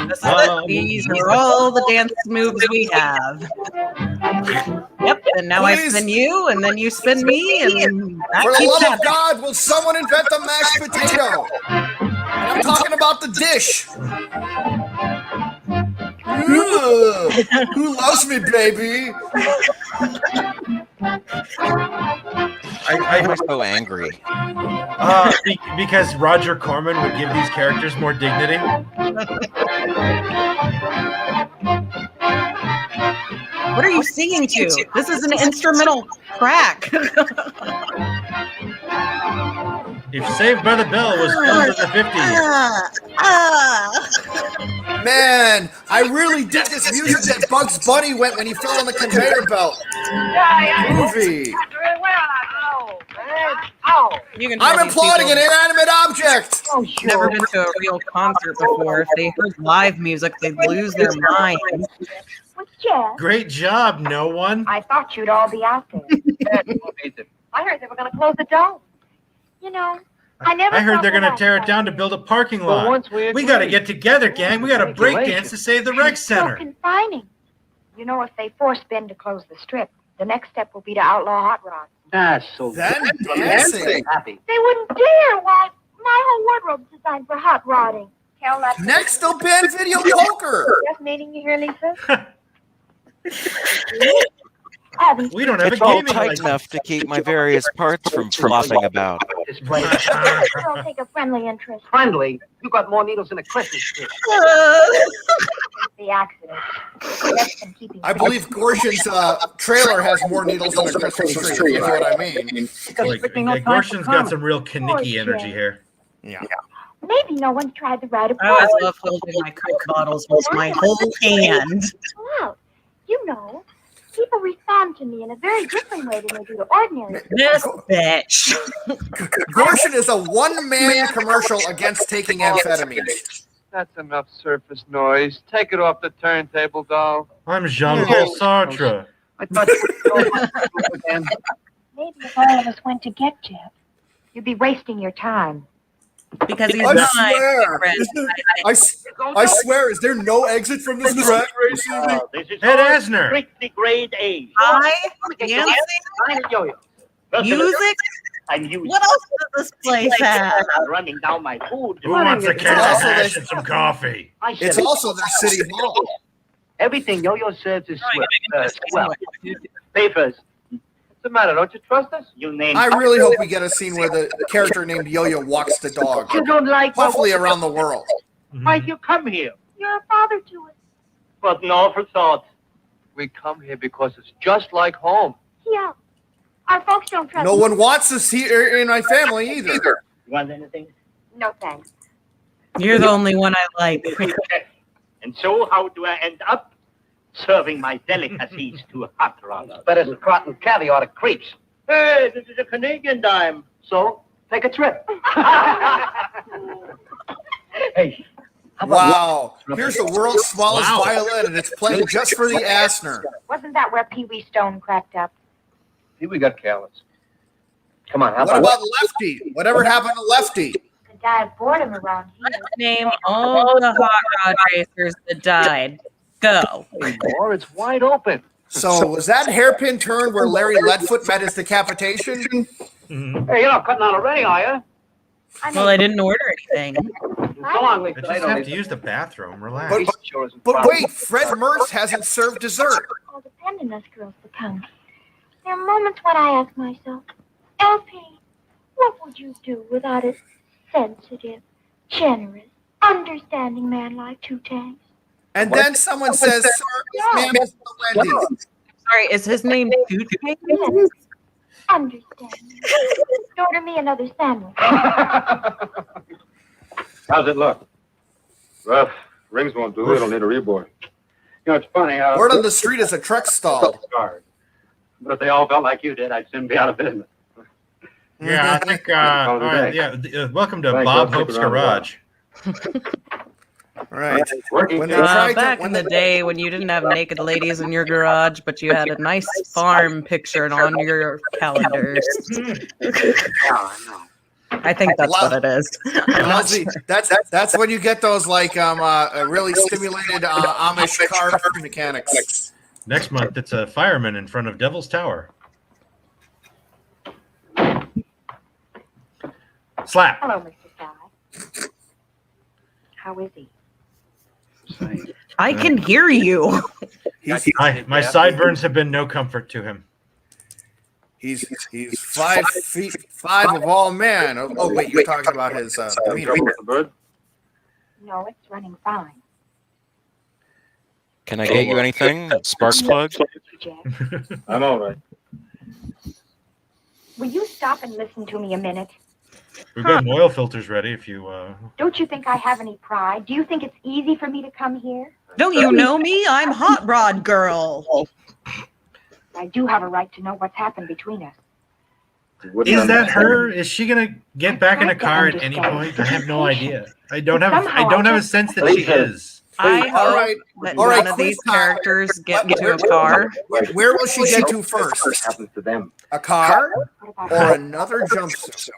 This is it. These are all the dance moves we have. Yep, and now I spin you, and then you spin me, and that For the keeps love of happening. God, will someone invent the mashed potato? I'm talking about the dish. Who loves me, baby? Why am I so angry? Because Roger Corman would give these characters more dignity. What are you singing to? This is an instrumental track. If Saved by the Bell was filmed in the 50s. Man, I really dig this music that Bugs Bunny went when he fell on the conveyor belt. Movie. I'm applauding an inanimate object. Oh, sure. Never been to a real concert before. If they heard live music, they'd lose their minds. Great job, no one. I thought you'd all be out there. I heard they were going to close the dome. You know, I heard they're going to tear it down to build a parking lot. We got to get together, gang. We got to break dance to save the rec center. So confining. You know, if they force Ben to close the strip, the next step will be to outlaw hot rods. That's so dancing. Happy. They wouldn't dare. Why? My whole wardrobe's designed for hot rodding. Tell that. Next, they'll ban video poker. Just meeting you here, Lisa. We don't have It's a all gaming tight license. enough to keep my various parts from flopping about. I'll take a friendly interest. Friendly? You got more needles than a Christmas tree. The accident. That's been keeping. I believe Gorshin's trailer has more needles than a Christmas tree. You know what I mean? Like Gorshin's got some real Kaniki energy here. Yeah. Maybe no one's tried the ride I always apart. love holding my Coke bottles with my whole hand. Well, you know, people respond to me in a very different way than they do to ordinary people. This bitch. Gorshin is a one-man commercial against taking amphetamines. That's enough surface noise. Take it off the turntable, doll. I'm Jean-Paul Sartre. I thought you were again. Maybe if all of us went to get Jeff, you'd be wasting your time. Because he's I not swear. my friend. I swear, is there no exit from this drag racing? This is Ed all Asner. strictly grade A. I dancing, Yo-yo. music. I'm used What else does this place have? running down my food. Who wants a can of also hash this- and some coffee? I said It's also their city hall. everything Yo-Yo says is swell. Well, Papers. What's the matter? Don't you trust us? You name I really hope we get a scene where the character named Yo-Yo walks the dog. You don't like Hopefully around the world. Why'd you come here? You're a father to us. But no for thought. We come here because it's just like home. Yeah. Our folks don't trust No us. one wants us here in my family either. You want anything? No thanks. You're the only one I like. And so how do I end up serving my delicacies to hot rodders? Better than cotton caviar to creeps. Hey, this is a Canadian dime. So, take a trip. Hey. how about- Wow. Here's the world's smallest violin, and it's playing just for the Asner. Wasn't that where Pee Wee Stone cracked up? See, we got careless. Come on, how What about about Lefty? Whatever happened to Lefty? The die of boredom around here. Let's name all the hot rod racers that died. Go. more? It's wide open. So was that hairpin turn where Larry Leadfoot met his decapitation? Hey, you're not cutting out already, are you? Well, I didn't order anything. So long, I Lisa. just have to use the bathroom. Relax. But wait, Fred Mertz hasn't served dessert. All depend on us girls to come. There are moments when I ask myself, LP, what would you do without a sensitive, generous, understanding man like Two Tanks? And then someone says, "Sir, this man is the Wendy's." Sorry, is his name Toothpick? Yes. Understanding. Order me another sandwich. How's it look? Rough. Rings won't do. It'll need a reboard. You know, it's funny how... Word on the street is a truck stalled. But if they all felt like you did, I'd soon be out of business. Yeah, I think. All right, yeah. Welcome to Bob Hope's Garage. Right. When Back in the day when you didn't have naked ladies in your garage, but you had a nice farm pictured on your calendars. I think that's what it is. Lousy. That's when you get those like really stimulated Amish car mechanics. Next month, it's a fireman in front of Devil's Tower. Slap. Hello, Mr. Guy. How is he? I can hear you. My sideburns have been no comfort to him. He's 5'5" of all men. Oh wait, you're talking about his demeanor. No, it's running fine. Can I get you anything? Spark plug? I'm all right. Will you stop and listen to me a minute? We've got oil filters ready if you... Don't you think I have any pride? Do you think it's easy for me to come here? Don't you know me? I'm Hot Rod Girl. I do have a right to know what's happened between us. Is that her? Is she gonna get back in a car at any point? I have no idea. I don't have a sense that she is. I hope that none of these characters get into a car. Where will she get to first? What happens to them? A car or another jumpsuit?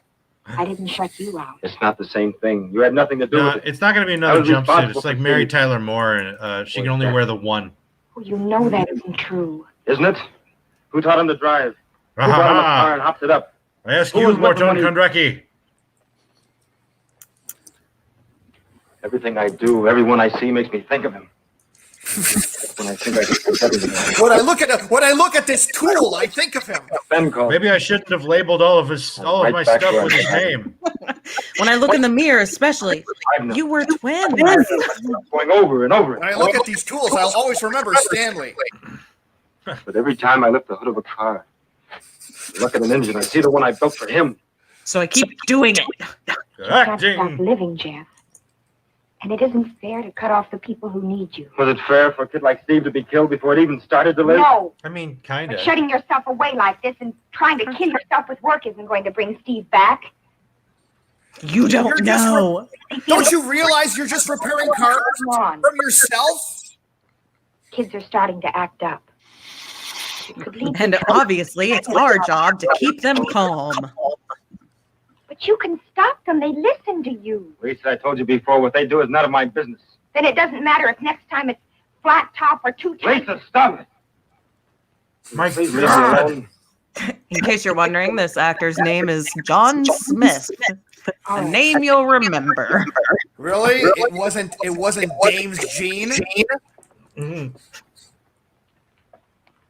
I didn't shut you out. It's not the same thing. You had nothing to do with it. It's not going to be another jumpsuit. It's like Mary Tyler Moore, and she can only wear the one. Well, you know that isn't true. Isn't it? Who taught him to drive? Who brought him a car and hopped it up? I ask you, Morton Kondraki. Everything I do, everyone I see makes me think of him. When I think I can think everything. When I look at this tool, I think of him. Maybe I shouldn't have labeled all of my stuff with his name. When I look in the mirror, especially, you were twins. Going over and over. When I look at these tools, I'll always remember Stanley. But every time I lift the hood of a car, look at an engine, I see the one I built for him. So I keep doing it. You can't stop living, Jeff. And it isn't fair to cut off the people who need you. Was it fair for a kid like Steve to be killed before it even started to live? No. I mean, kind of. Shutting yourself away like this and trying to kill yourself with work isn't going to bring Steve back. You don't know. Don't you realize you're just repairing cars from yourself? Kids are starting to act up. And obviously, it's our job to keep them calm. But you can stop them. They listen to you. Lisa, I told you before, what they do is none of my business. Then it doesn't matter if next time it's flat top or two tight. Lisa, stop it. My Please leave me alone. In case you're wondering, this actor's name is John Smith. A name you'll remember. Really? It wasn't Dames Jean? Mm-hmm.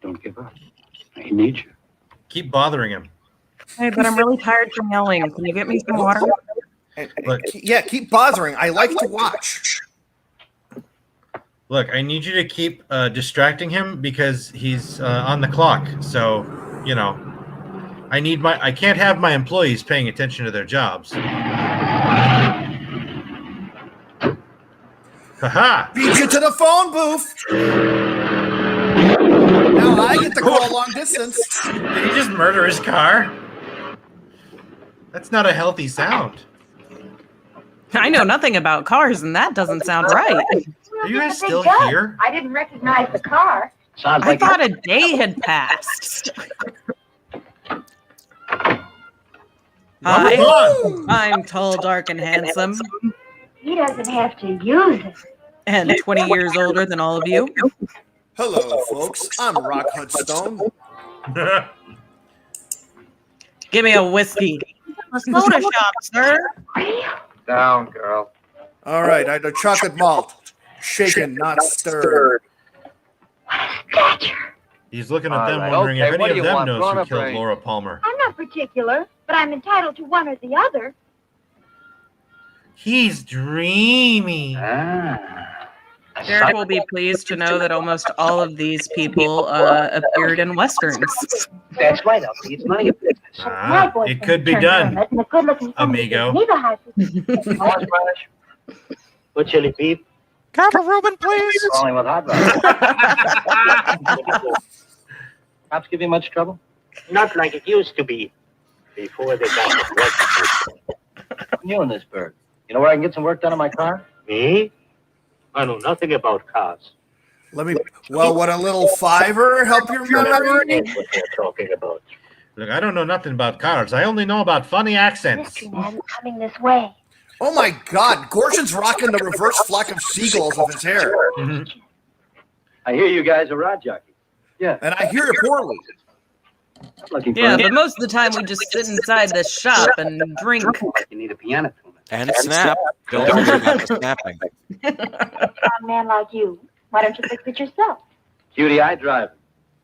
Don't give up. I need you. Keep bothering him. Hey, but I'm really tired from yelling. Can you get me some water? Yeah, keep bothering. I like to watch. Look, I need you to keep distracting him because he's on the clock. So, you know, I can't have my employees paying attention to their jobs. Haha! Beat you to the phone booth. Now I get to call long distance. Did he just murder his car? That's not a healthy sound. I know nothing about cars, and that doesn't sound right. Are you guys still here? I didn't recognize the car. I thought a day had passed. Hi, I'm tall, dark, and handsome. He doesn't have to use it. And 20 years older than all of you. Hello, folks. I'm Rock Hudstone. Give me a whiskey. A soda shop, sir. Down, girl. All right, I do chocolate malt. Shaken, not stirred. He's looking at them, wondering if any of them knows who killed Laura Palmer. I'm not particular, but I'm entitled to one or the other. He's dreamy. Derek will be pleased to know that almost all of these people appeared in westerns. That's right, Elsie. It's none of your business. It could be done, amigo. Put chili beef. Copper Reuben, please. Calling with hot rod. Cops give you much trouble? Not like it used to be. Before they got the work. You in this bird. You know where I can get some work done on my car? Me? I know nothing about cars. Would a little fiver help your memory? That's what they're talking about. Look, I don't know nothing about cars. I only know about funny accents. Mystery man coming this way. Oh my God, Gorshin's rocking the reverse flock of seagulls with his hair. Mm-hmm. I hear you guys are rod jockeys. Yeah. And I hear it poorly. Yeah, but most of the time we just sit inside the shop and drink. You need a piano tuner. And snap. Don't forget about the snapping. A man like you, why don't you fix it yourself? Judy, I drive.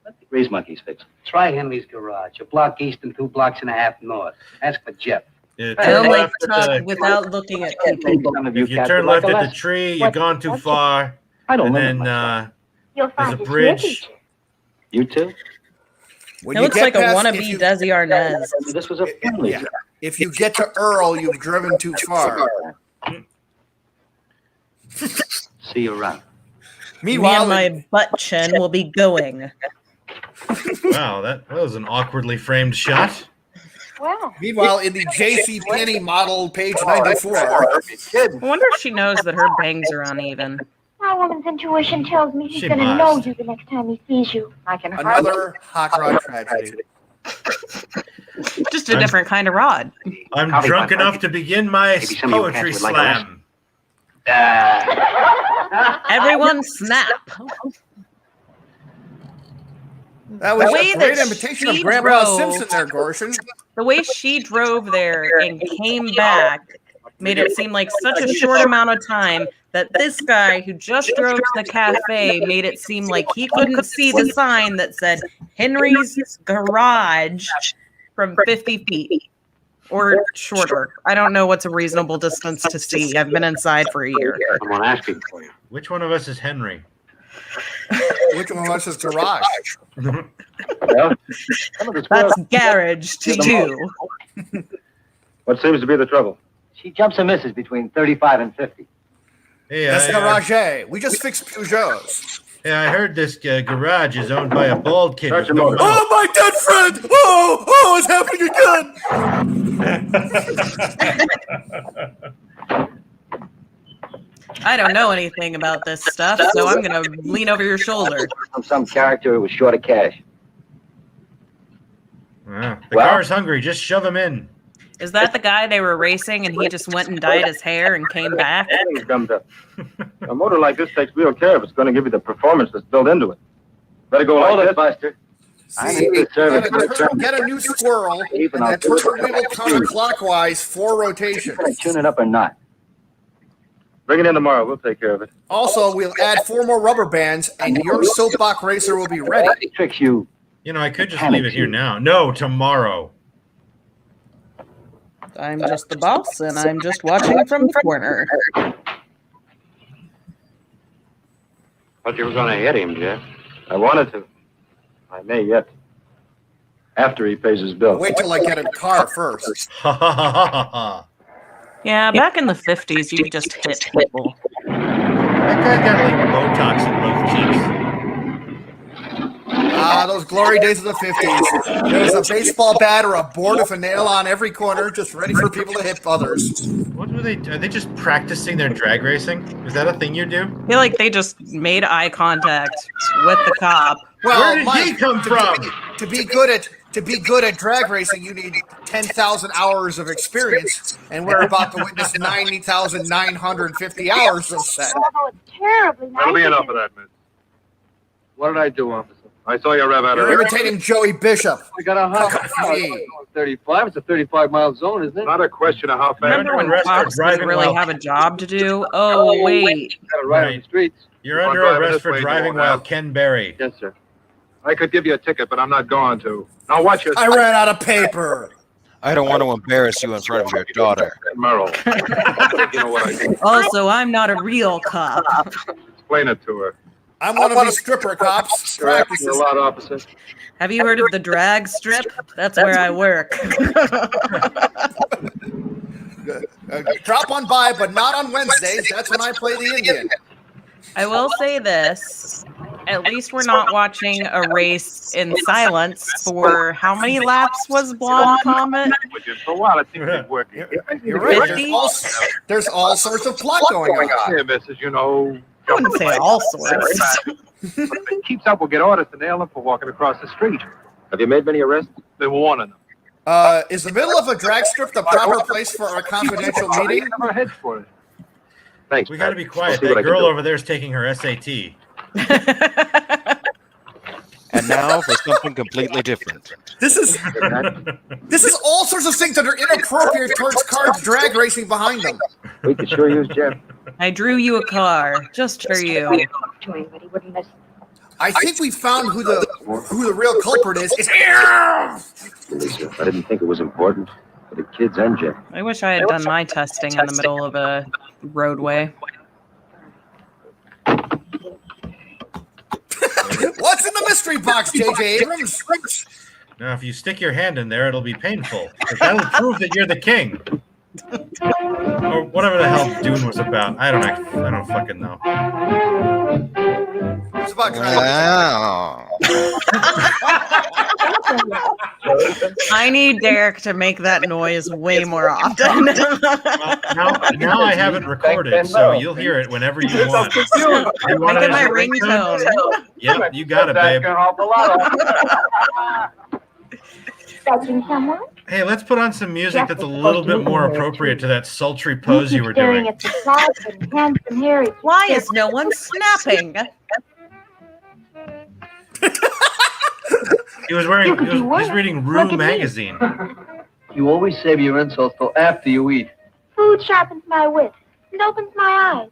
Let the grease monkeys fix it. Try Henry's garage, a block east and 2.5 blocks north. Ask for Jeff. I only talk without looking at people. If you turn left at the tree, you've gone too far. And then You'll There's find a it's bridge. You too? When It you looks get like a past- wannabe if you- Desi Arnaz. This was a family. Yeah. If you get to Earl, you've driven too far. See you around. Me Meanwhile, and my butt chin will be going. Wow, that was an awkwardly framed shot. Well, meanwhile, in the J.C. Penney model, page 94. I wonder if she knows that her bangs are uneven. my woman's intuition tells me he's She going to must. know you the next time he sees you. I can Another hot rod tragedy. Just a different kind of rod. I'm drunk enough to begin my some of you poetry cats would like a slam. Everyone snap. That was The way a great that imitation of she Grandpa drove- Simpson there, Gorshin. The way she drove there and came back made it seem like such a short amount of time that this guy who just drove to the cafe made it seem like he couldn't see the sign that said Henry's Garage from 50 feet or shorter. I don't know what's a reasonable distance to see. I've been inside for a year. Someone asking for you. Which one of us is Henry? Which one of us is Garage? Well, That's garage to you. what seems to be the trouble? She jumps and misses between 35 and 50. Hey, That's I, Garage. We just fixed Peugeots. yeah, I heard this garage is owned by a bald kid. With no mouth. Oh, my dead friend! Oh, it's happening again! I don't know anything about this stuff, so I'm going to lean over your shoulder. From some character who was short of cash. Ah, the car's hungry. Just shove him in. Is that the guy they were racing and he just went and dyed his hair and came back? Gummed up. A motor like this takes real care if it's going to give you the performance that's built into it. Better go like this, Buster. See, get a new squirrel, and that turtle wheel counterclockwise 4 rotations. Tune it up or not. Bring it in tomorrow. We'll take care of it. Also, we'll add 4 more rubber bands, and your soapbox racer will be ready. Tricks you. You know, I could just leave it here now. No, tomorrow. I'm just the boss, and I'm just watching from the corner. Thought you were going to hit him, Jeff. I wanted to. I may yet. After he pays his bill. Wait till I get a car first. Ha ha ha ha ha. Yeah, back in the 50s, you just hit people. That guy got like Botox in both cheeks. Ah, those glory days of the 50s. There was a baseball bat or a board with a nail on every corner, just ready for people to hit others. What were they? Are they just practicing their drag racing? Is that a thing you do? I feel like they just made eye contact with the cop. Well, Where did Mike, he come from? To be good at drag racing, you need 10,000 hours of experience, and we're about to witness 90,950 hours of set. Oh, it's terribly nice. That'll be enough of that, miss. What did I do, officer? I saw you rev out of You're there. imitating Joey Bishop. I got a hot Gee. 35. It's a 35-mile zone, isn't it? Not a question of how fast. Remember when cops didn't really have a job to do? Oh, wait. Got it right on the streets. You're If I'm under driving arrest this for way, driving you while won't have- Ken Berry. Yes, sir. I could give you a ticket, but I'm not going to. Now watch your... I ran out of paper. I don't want to embarrass you in front of your daughter. Merle. You know what I mean. Also, I'm not a real cop. Explain it to her. I'm one of these stripper cops. You're asking a lot, officer. Have you heard of the drag strip? That's where I work. Drop on by, but not on Wednesdays. That's when I play the Indian. I will say this. At least we're not watching a race in silence for how many laps was Blonde Comet? For a while, it seems to be working. You're right. 50? There's all sorts of plot going on. Here, missus, you know... I wouldn't say all sorts. But if it keeps up, we'll get orders to nail them for walking across the street. Have you made many arrests? They were warning them. Is the middle of a drag strip the proper place for a confidential meeting? Never heads for it. Thanks. We got to be quiet. I'll see what That I can girl do. over there is taking her SAT. And now for something completely different. This is all sorts of things that are inappropriate towards cars drag racing behind them. We could sure use Jeff. I drew you a car just for you. I think we found who the real culprit is. It's Lisa, I didn't think it was important for the kids and Jeff. I wish I had done my testing in the middle of a roadway. What's in the mystery box, J.J. Abrams? Now, if you stick your hand in there, it'll be painful. But that'll prove that you're the king. Or whatever the hell Dune was about. I don't fucking know. It's about I need Derek to make that noise way more often. Now I have it recorded, so you'll hear it whenever you want. Make it my ringtone. Yep, you got it, babe. Fetching someone? Hey, let's put on some music that's a little bit more appropriate to that sultry pose you were Staring doing. at the clouds and handsome Harry. Why is no one snapping? He was reading Rue magazine. You always save your insults till after you eat. Food sharpens my wit and opens my eyes.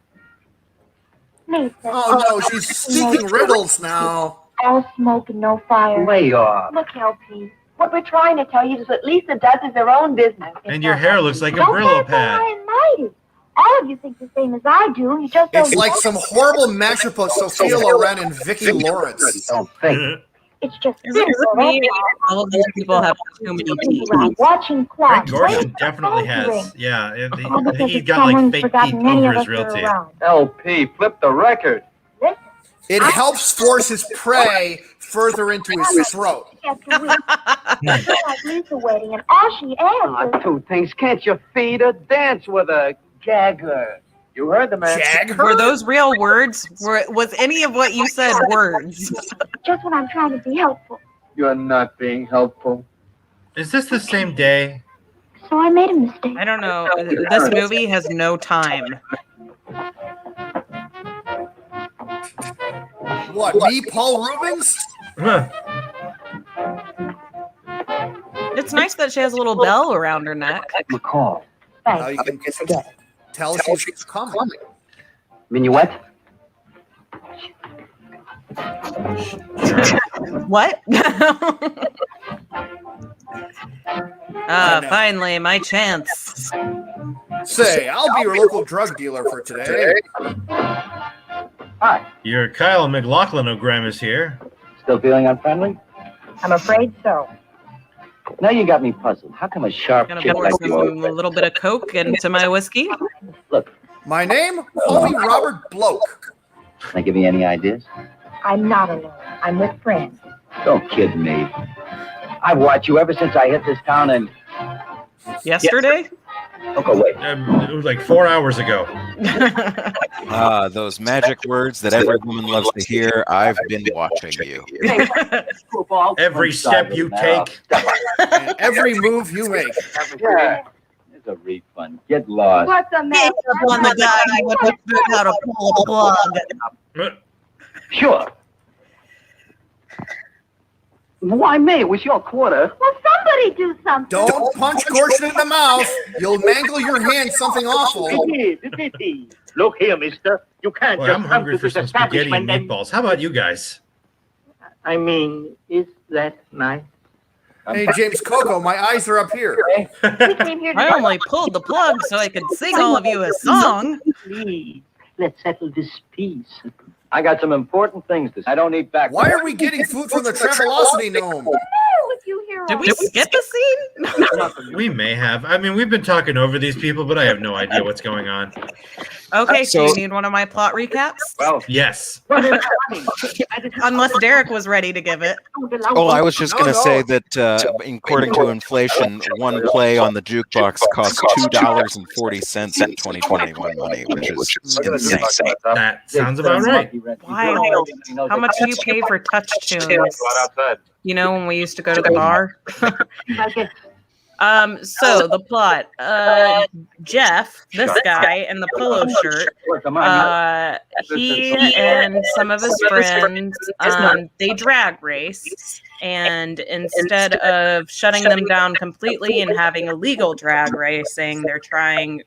Lisa. Oh no, she's speaking riddles now. All smoke and no fire. Way off. Look, LP. What we're trying to tell you is what Lisa does is her own business. And your hair looks like a Don't Brillo say so pad. high and mighty. All of you think the same as I do. You just don't. It's like some horrible mashup of Sophia Loren and Vicki Lawrence. Don't think. It's just Is it just me? All of these people have too many teeth. watching Greg clouds. Gordon definitely has. Yeah, I think he's got like fake teeth over his real teeth. LP, flip the record. It helps force his prey further into his throat. Like Lisa waiting, and all she asks is, Two things. Can't you feed her? Dance with her. Gag her. You heard the man. Jag her? Were those real words? Was any of what you said words? just when I'm trying to be helpful. You're not being helpful. Is this the same day? So I made a mistake. I don't know. This movie has no time. What, me, Paul Rubens? Huh. It's nice that she has a little bell around her neck. McCall. Now you can tell she's coming. Minuet? What? Finally, my chance. Say, I'll be your local drug dealer for today. Hi. Your Kyle McLaughlin-ogram is here. Still feeling unfriendly? I'm afraid so. Now you got me puzzled. How come a sharp Gonna chick pour like a little bit of Coke into my whiskey. Look, My name, homie Robert Bloke. can I give you any ideas? I'm not alone. I'm with friends. Don't kid me. I've watched you ever since I hit this town and... Yesterday? Look away. It was like 4 hours ago. Those magic words that every woman loves to hear. I've been watching you. Every step you take. And every move you make. Yeah. It's a refund. Get lost. What's the matter? On the guy who went to how to pull a plug. Sure. Why, May? It was your quarter. well, somebody do something. Don't punch Gortion in the mouth. You'll mangle your hand something awful. Look here, mister. You can't Boy, I'm hungry for some spaghetti and meatballs. How about you guys? I mean, is that nice? Hey, James Coco, my eyes are up here. We came here I to only pulled the plug so I could sing all of you a song. Please, let's settle this piece. I got some important things to say. I don't need back. Why are we getting food from the Travelocity gnome? with you here. Did we skip a scene? We may have. I mean, we've been talking over these people, but I have no idea what's going on. Okay, so you need one of my plot recaps? Well, Yes. Unless Derek was ready to give it. Oh, I was just going to say that according to inflation, one play on the jukebox costs $2.40 in 2021 money, which is insane. That sounds about right. Wild. How much do you pay for touch tunes? You know, when we used to go to the bar? So the plot, Jeff, this guy in the polo shirt, he and some of his friends, they drag race, and instead of shutting them down completely and having illegal drag racing, they're trying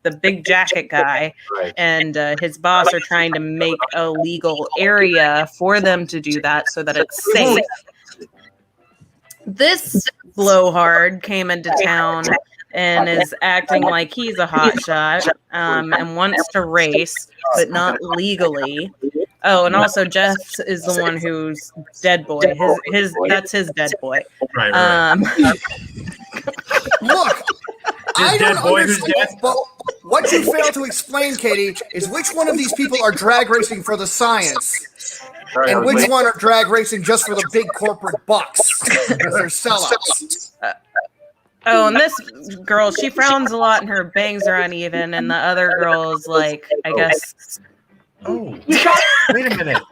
the big jacket guy and his boss are trying to make a legal area for them to do that so that it's safe. This blowhard came into town and is acting like he's a hotshot and wants to race, but not legally. Oh, and also Jeff is the one who's dead boy. That's his dead boy. Right. Look, I don't understand. But what you fail to explain, Katie, is which one of these people are drag racing for the science, and which one are drag racing just for the big corporate bucks because they're sellouts. Oh, and this girl, she frowns a lot and her bangs are uneven, and the other girl is like, I guess. Oh, wait a minute.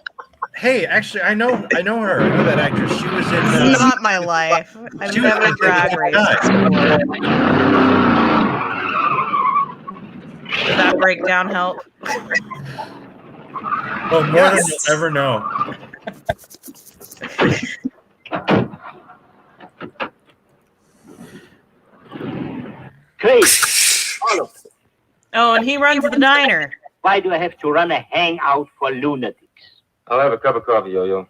Hey, actually, I know her. I know that actress. She was in. This is not my life. I've never drag raced before. Did that breakdown help? Well, more than you'll ever know. Great. All of them. Oh, and he runs the diner. Why do I have to run a hangout for lunatics? I'll have a cup of coffee, Yo-Yo.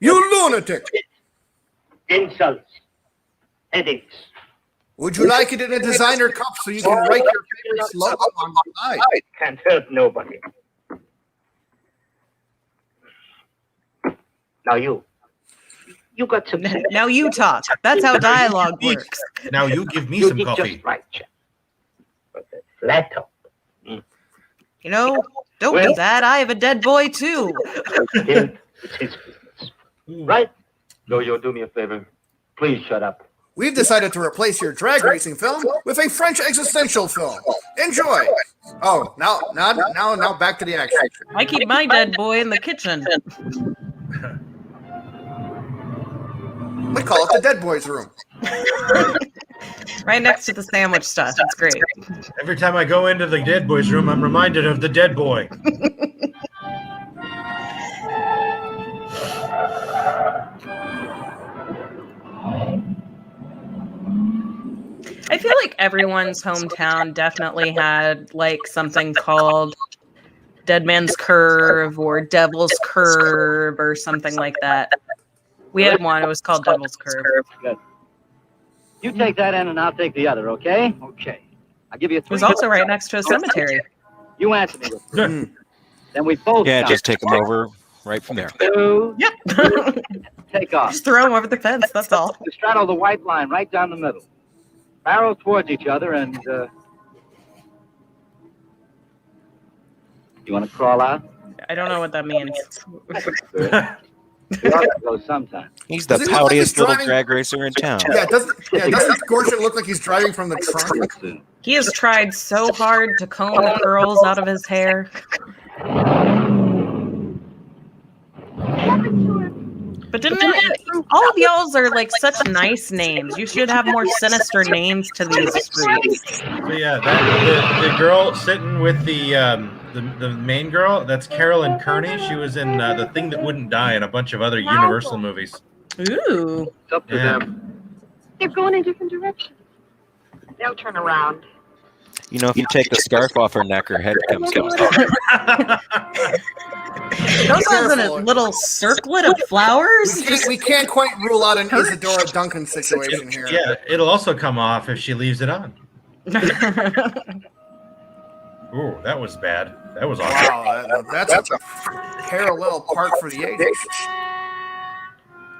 You lunatic! Insults. Headaches. Would you like it in a designer cup so you can write your favorite logo on the side? Can't hurt nobody. Now you got some sense. Now you talk. That's how dialogue works. Now you give me You some did coffee. just right, Jack. But the flat top. You know, don't do that. I have a dead boy too. It's his business. Right? Yo-Yo, do me a favor. Please shut up. We've decided to replace your drag racing film with a French existential film. Enjoy. Oh, now back to the action. I keep my dead boy in the kitchen. We call it the Dead Boys Room. Right next to the sandwich stuff. It's great. Every time I go into the dead boy's room, I'm reminded of the dead boy. I feel like everyone's hometown definitely had like something called Dead Man's Curve or Devil's Curve or something like that. We had one. It was called Devil's Curve. Good. You take that end and I'll take the other, okay? Okay. I'll give you It 3. was also right next to a cemetery. You answer me with 3. Then we both just take them over right from there. 2. Yep. Take off. Just throw them over the fence. That's all. You straddle the white line right down the middle. Barrel towards each other and you want to crawl out? I don't know what that means. You ought to go sometime. He's the poutiest little drag racer in town. Yeah, doesn't Gorshin look like he's driving from the trunk? He has tried so hard to comb the curls out of his hair. But all of y'all's are like such nice names. You should have more sinister names to these streets. So yeah, the girl sitting with the main girl, that's Carolyn Kearney. She was in The Thing That Wouldn't Die and a bunch of other Universal movies. Ooh. It's up to them. They're going in different directions. They'll turn around. You know, if you take the scarf off her neck, her head comes off. Those are in a little circlet of flowers. We can't quite rule out an Isadora Duncan situation here. Yeah, it'll also come off if she leaves it on. Ooh, that was bad. That was awesome. Wow, that's a parallel park for the ages.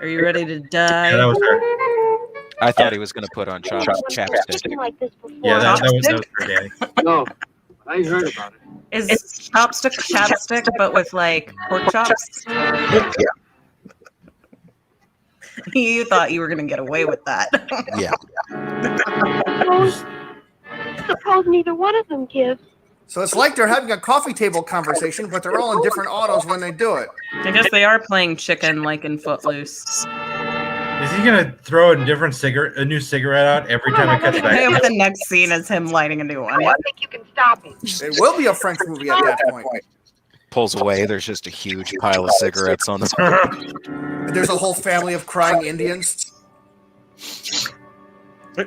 Are you ready to die? Yeah, that was her. I thought he was going to put on chapstick. Like this before. Yeah, that was her, Danny. No, I heard about it. Is chapstick, but with like pork chops? Yeah. You thought you were going to get away with that. Yeah. Suppose neither one of them gives. So it's like they're having a coffee table conversation, but they're all in different autos when they do it. I guess they are playing chicken like in Footloose. Is he gonna throw a new cigarette out every time it cuts back? I hope the next scene is him lighting a new one. I think you can stop him. It will be a French movie at that point. Pulls away. There's just a huge pile of cigarettes on the. There's a whole family of crying Indians. You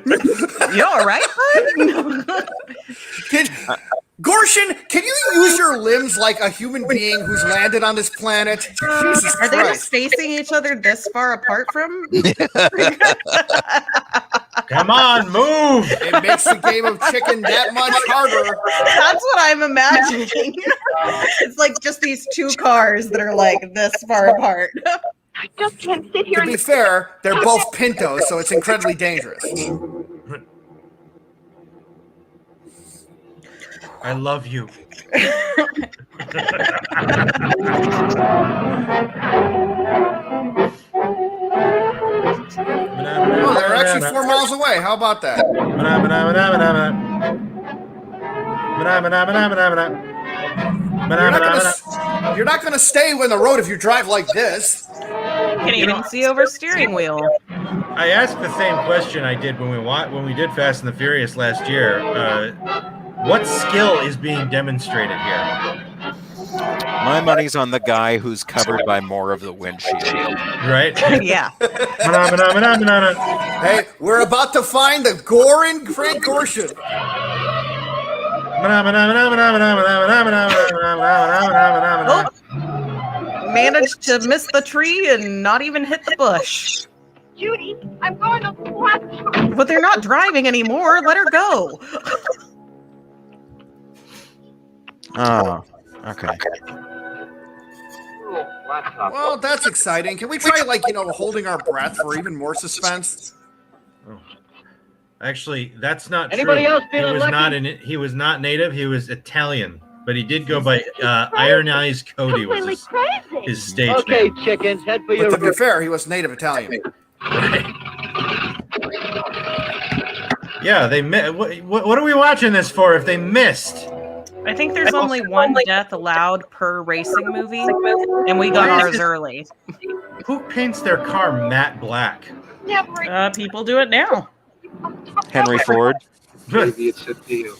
all right, bud? Gorshin, can you use your limbs like a human being who's landed on this planet? Jesus Are they Christ. just facing each other this far apart from? God, Come on, move! It makes the game of chicken that much harder. That's what I'm imagining. It's like just these two cars that are like this far apart. I just can't sit here To be fair, they're both Pintos, so it's incredibly dangerous. I love you. Oh, they're actually 4 miles away. How about that? You're not gonna stay on the road if you drive like this. Can't even see over steering wheel. I asked the same question I did when we did Fast and the Furious last year. What skill is being demonstrated here? My money's on the guy who's covered by more of the windshield. Right? Yeah. Hey, we're about to find the Gorin Frank Gorshin. Oh, managed to miss the tree and not even hit the bush. Judy, I'm going to watch. But they're not driving anymore. Let her go. Oh, okay. Well, that's exciting. Can we try, holding our breath for even more suspense? Actually, that's not Anybody true. else feeling lucky? He was not native. He was Italian, but he did go by Iron Eyes Cody was his stage Okay, name. chickens, head for But your to be fair, he was native Italian. Yeah, they what are we watching this for if they missed? I think there's only one death allowed per racing movie, and we got ours early. Who paints their car matte black? People do it now. Henry Ford. Maybe it's a deal.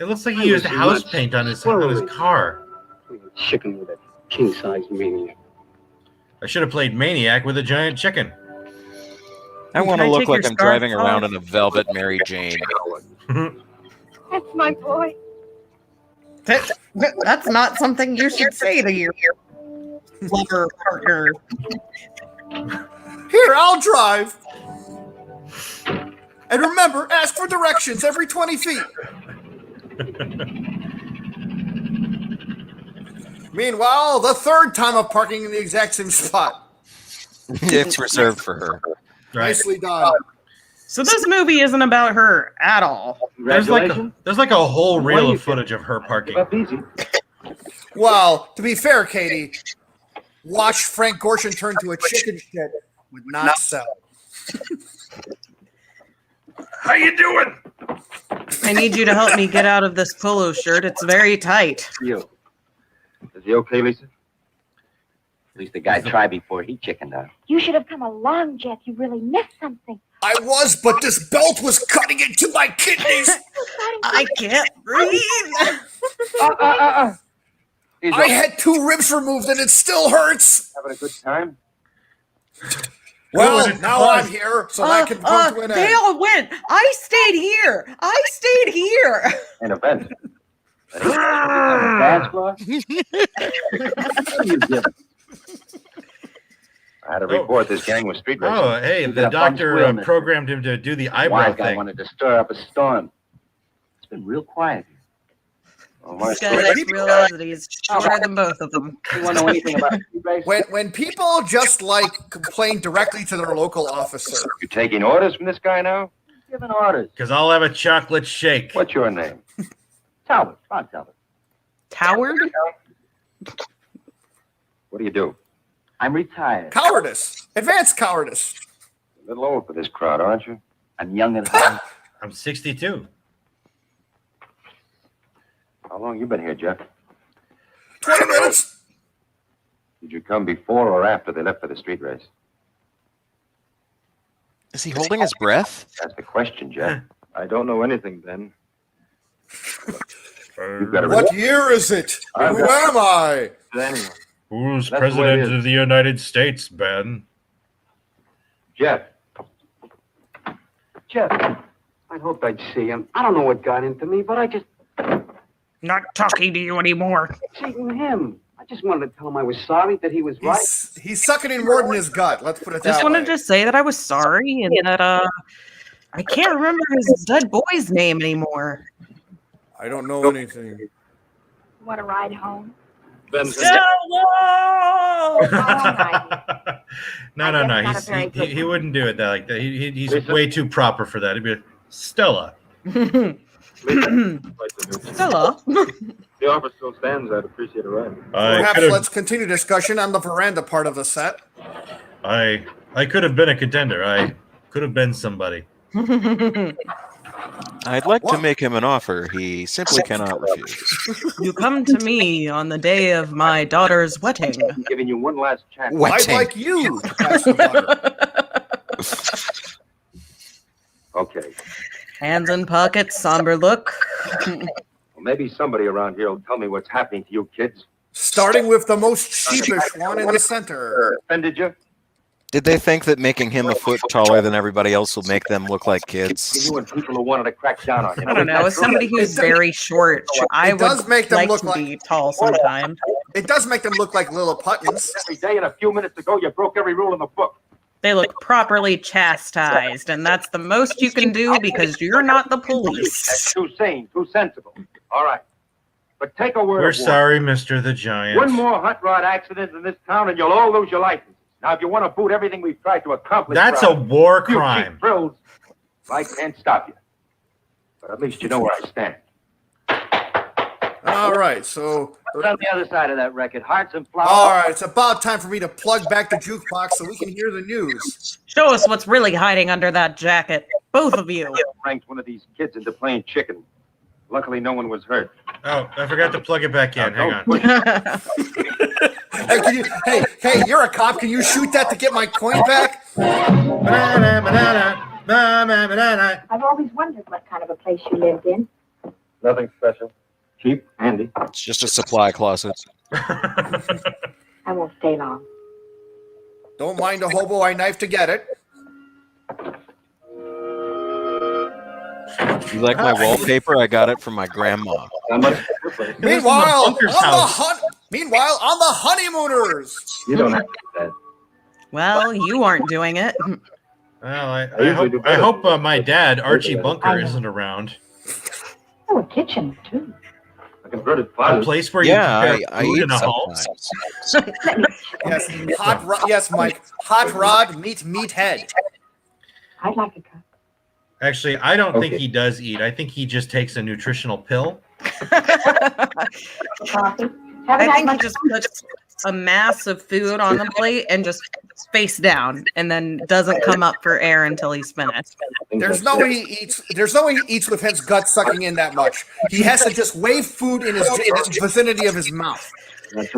It looks like he used house paint on his car. Chicken with a king-size maniac. I should have played Maniac with a giant chicken. I want to Can I look take like your I'm scarf driving off? around in a velvet Mary Jane. That's my boy. That's not something you should say to your lover partner. Here, I'll drive. And remember, ask for directions every 20 feet. Meanwhile, the third time of parking in the exact same spot. It's reserved for her. Right. Nicely done. So this movie isn't about her at all. There's like a whole reel of footage of her parking. Well, to be fair, Katie, watch Frank Gorshin turn to a chicken shit would not sell. How you doing? I need you to help me get out of this polo shirt. It's very tight. You. Is he okay, Lisa? At least the guy tried before he chickened out. You should have come along, Jeff. You really missed something. I was, but this belt was cutting into my kidneys. I can't breathe. I had 2 ribs removed and it still hurts. Having a good time? Well, now I'm here, so that can come to an They end. all went. I stayed here. An event. Dance floor? I had to report this gang was street racing. Oh, hey, the doctor programmed him to do the eyebrow Wise guy thing. wanted to stir up a storm. It's been real quiet here. This guy just realized that he's shorter than both of them. You want to know anything about street racing? When people just complain directly to their local officer. You taking orders from this guy now? Giving orders. Because I'll have a chocolate shake. What's your name? Talbot. Ron Talbot. Toward? What do you do? I'm retired. Cowardice. Advanced cowardice. A little old for this crowd, aren't you? I'm young at heart. I'm 62. How long you been here, Jeff? 20 minutes. Did you come before or after they left for the street race? Is he holding his breath? That's the question, Jeff. I don't know anything, Ben. You've got to What year is it? Who am I? Anyway, Who's That's the way it president is. of the United States, Ben? Jeff. Jeff, I hoped I'd see him. I don't know what got into me, but I just Not talking to you anymore. seeing him. I just wanted to tell him I was sorry, that he was right. He's sucking in more than his gut. Let's put it that Just way. wanted to say that I was sorry and that I can't remember his dead boy's name anymore. I don't know anything. Want to ride home? No. He wouldn't do it like that. He's way too proper for that. He'd be like, Stella. Stella. The offer still stands. I'd appreciate a ride. Perhaps let's continue discussion on the veranda part of the set. I could have been a contender. I could have been somebody. I'd like to make him an offer he simply cannot refuse. You come to me on the day of my daughter's wedding. I'm giving you one last chance. I'd like you to pass the butter. Okay. Hands in pockets, somber look. Well, maybe somebody around here will tell me what's happening to you kids. Starting with the most sheepish one in the center. Offended you? Did they think that making him a foot taller than everybody else will make them look like kids? You and people who wanted to crack down on you. I don't know. As somebody who's very short, I would make them like look to like be tall sometimes. It does make them look like little puttons. Every day and a few minutes ago, you broke every rule in the book. They look properly chastised, and that's the most you can do because you're not the police. That's too sane, too sensible. All right. But take a word. We're of warning. sorry, Mr. the Giant. One more hot rod accident in this town and you'll all lose your license. Now, if you want to boot everything we've tried to accomplish... That's a war you crime. cheap thrills, I can't stop you. But at least you know where I stand. All right, so... What's on the other side of that record? Hearts and flowers? All right, it's about time for me to plug back the jukebox so we can hear the news. Show us what's really hiding under that jacket, both of you. Ranked one of these kids into playing chicken. Luckily, no one was hurt. Oh, I forgot to plug it back in. Hang on. Hey, you're a cop. Can you shoot that to get my coin back? I've always wondered what kind of a place you lived in. Nothing special. Cheap, handy. It's just a supply closet. I won't stay long. Don't mind a hobo I knife to get it. You like my wallpaper? I got it from my grandma. Meanwhile, on the honeymooners. You don't have to do that. Well, you aren't doing it. Well, I hope my dad, Archie Bunker, isn't around. Oh, a kitchen, too. A converted A closet. place where you prepare food eat in a hall. Yes, Mike. Hot rod, meathead. I'd like a cup. Actually, I don't think he does eat. I think he just takes a nutritional pill. Coffee. I think he just puts a mass of food on the plate and just face down, and then doesn't come up for air until he's finished. There's no way he eats with his gut sucking in that much. He has to just wave food in his vicinity of his mouth.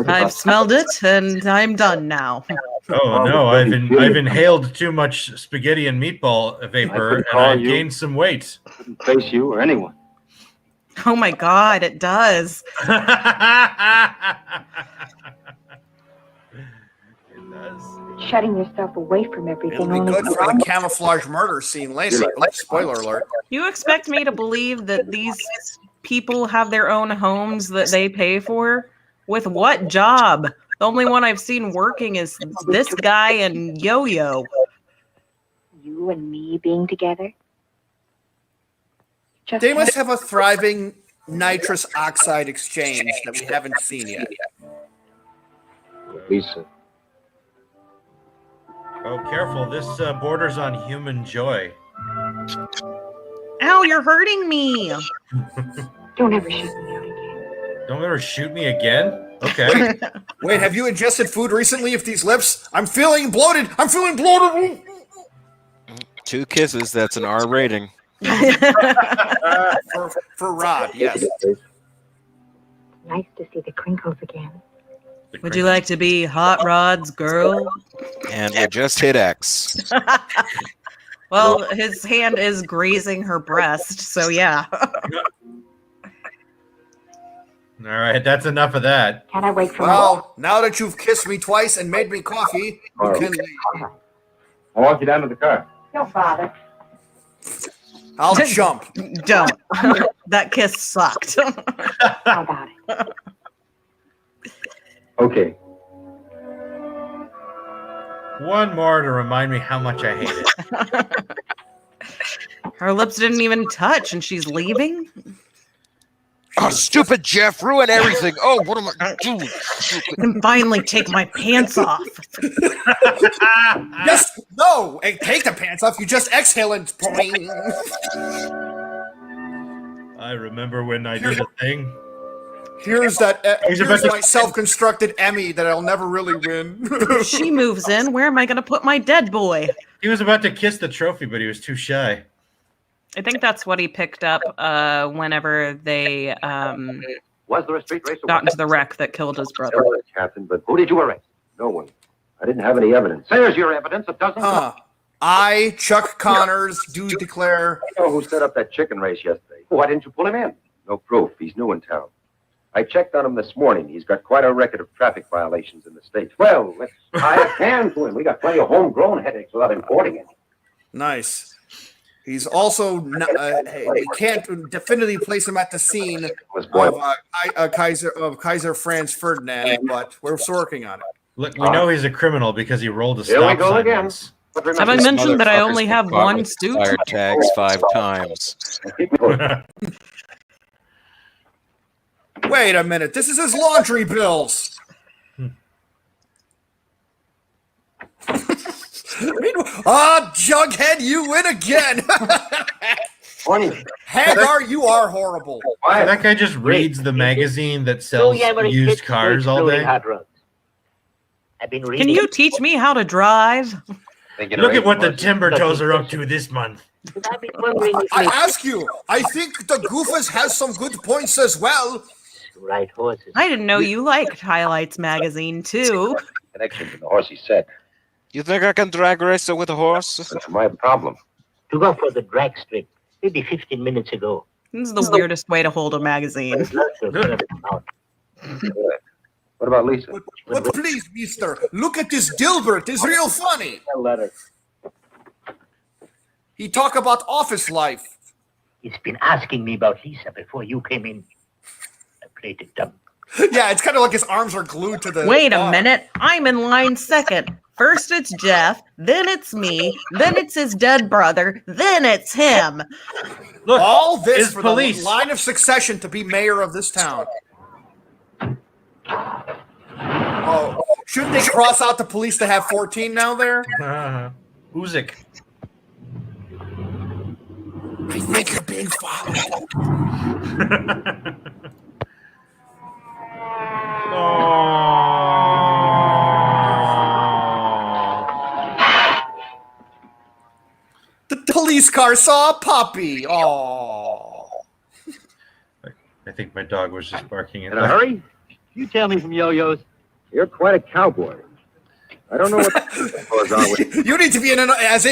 I've smelled it, and I'm done now. Oh no, I've inhaled too much spaghetti and meatball vapor, and I've gained some weight. Couldn't face you or anyone. Oh my God, it does. It does. Shutting yourself away from everything. It'll be good for the camouflage murder scene later. Spoiler alert. You expect me to believe that these people have their own homes that they pay for? With what job? The only one I've seen working is this guy and Yo-Yo. You and me being together? They must have a thriving nitrous oxide exchange that we haven't seen yet. Lisa. Oh, careful. This borders on human joy. Ow, you're hurting me. Don't ever shoot me out again. Don't ever shoot me again? Okay. Wait, have you ingested food recently with these lips? I'm feeling bloated. I'm feeling bloated. 2 kisses, that's an R rating. for Rod, yes. Nice to see the crinkles again. Would you like to be Hot Rod's girl? And we just hit X. Well, his hand is grazing her breast, so yeah. All right, that's enough of that. Can I wait for Well, now that you've kissed me twice and made me coffee, you can leave. I'll walk you down to the car. Don't bother. I'll jump. Don't. That kiss sucked. How about it? Okay. One more to remind me how much I hate it. Her lips didn't even touch, and she's leaving? Oh, stupid Jeff, ruin everything. Oh, what am I doing? And finally take my pants off. Just no, take the pants off. You just exhale and poing. I remember when I did a thing. Here's that. He's Here's about to- my self-constructed Emmy that I'll never really win. If she moves in, where am I going to put my dead boy? He was about to kiss the trophy, but he was too shy. I think that's what he picked up whenever they Was there a street race? got into the wreck that killed his brother. Sure, Captain, but who did you arrest? No one. I didn't have any evidence. There's your evidence. It doesn't. I, Chuck Connors, do declare. I know who set up that chicken race yesterday. Why didn't you pull him in? No proof. He's new in town. I checked on him this morning. He's got quite a record of traffic violations in the States. Well, let's tie a hand to him. We got plenty of homegrown headaches without importing it. Nice. He's also we can't definitively place him at the scene of Kaiser Franz Ferdinand, but we're working on it. Look, we know he's a criminal because he rolled a Here we stop go sign again. once. Have I mentioned that I only have one suit? Fire tags 5 times. Wait a minute. This is his laundry bills. Jughead, you win again. Hagar, you are horrible. That guy just reads the magazine that sells used cars all day. Can you teach me how to drive? Look at what the Timber Toes are up to this month. I ask you, I think the Goofus has some good points as well. Right horses. I didn't know you liked Highlights magazine, too. Connection to the horse, he said. You think I can drag race with a horse? That's my problem. To go for the drag strip, maybe 15 minutes ago. This is the weirdest way to hold a magazine. What about Lisa? But please, mister, look at this Dilbert. It's real funny. Letter. He talk about office life. He's been asking me about Lisa before you came in. I played it dumb. Yeah, it's kind of like his arms are glued to the... Wait a minute. I'm in line second. First it's Jeff, then it's me, then it's his dead brother, then it's him. Look, all this it's for police. the line of succession to be mayor of this town. Oh, shouldn't they cross out the police to have 14 now there? Uzik. I think you're being followed. The police car saw a puppy. Oh. I think my dog was just barking In a hurry? You tell me from yo-yos. You're quite a cowboy. I don't know what goes on with You need to be in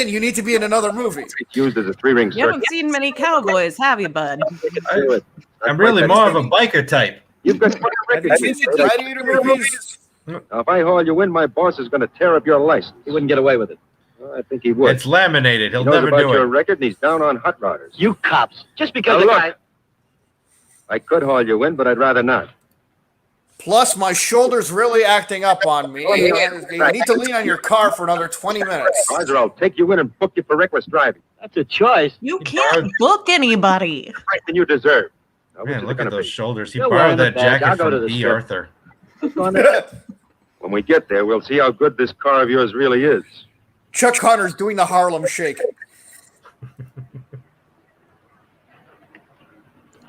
you need to be in another movie. It's used as a 3-ring You circuit. haven't seen many cowboys, have you, bud? I'm really more of a biker type. You've got quite a record. Now, if I haul you in, my boss is going to tear up your license. He wouldn't get away with it. Well, I think he would. It's laminated. He'll He knows never about do your it. record, and he's down on hot rodders. You cops. Just because Now, the look, guy... I could haul you in, but I'd rather not. Plus, my shoulder's really acting up on me. You need to lean on your car for another 20 minutes. Roger, I'll take you in and book you for reckless driving. That's a choice. You can't book anybody. Right than you deserve. Now, which Man, is it look gonna at those be? shoulders. He You're borrowed wearing that a badge. jacket I'll go to from the B. strip. Arthur. When we get there, we'll see how good this car of yours really is. Chuck Connor's doing the Harlem Shake.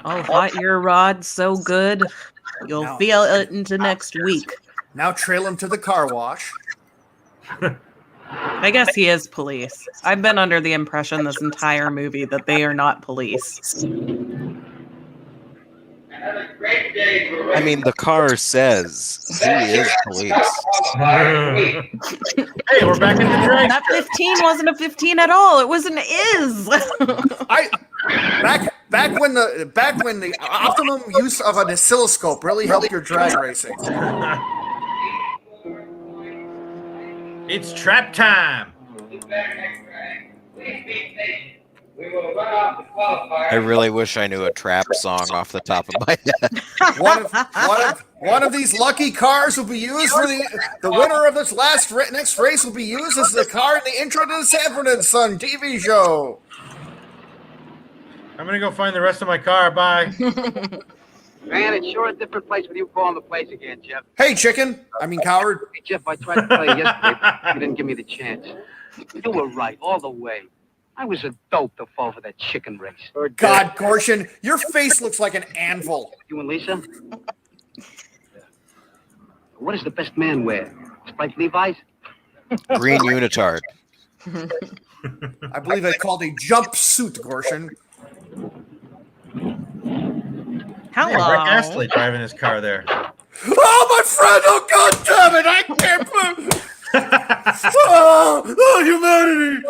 I'll hot your rod so good, you'll No. feel it into next week. Now trail him to the car wash. I guess he is police. I've been under the impression this entire movie that they are not police. I mean, the car says he is police. Hey, we're back in the drag. That 15 wasn't a 15 at all. It was an is. Back when the optimum use of an oscilloscope really helped your drag racing. It's trap time. I really wish I knew a trap song off the top of my head. One of these lucky cars will be used for the winner of this next race will be used as the car in the intro to the Sanford and Son TV show. I'm gonna go find the rest of my car. Bye. Man, it's sure a different place with you calling the place again, Jeff. Hey, chicken. I mean, coward. Hey, Jeff, I tried to tell you yesterday, but you didn't give me the chance. You were right all the way. I was a dope to fall for that chicken race. God, Gorshin, your face looks like an anvil. You and Lisa? What does the best man wear? Striped Levi's? Green unitard. I believe they called a jumpsuit, Gorshin. Hello. Yeah, Rick Astley driving his car there. Oh, my friend! Oh, God damn it! I can't believe. Oh, humanity!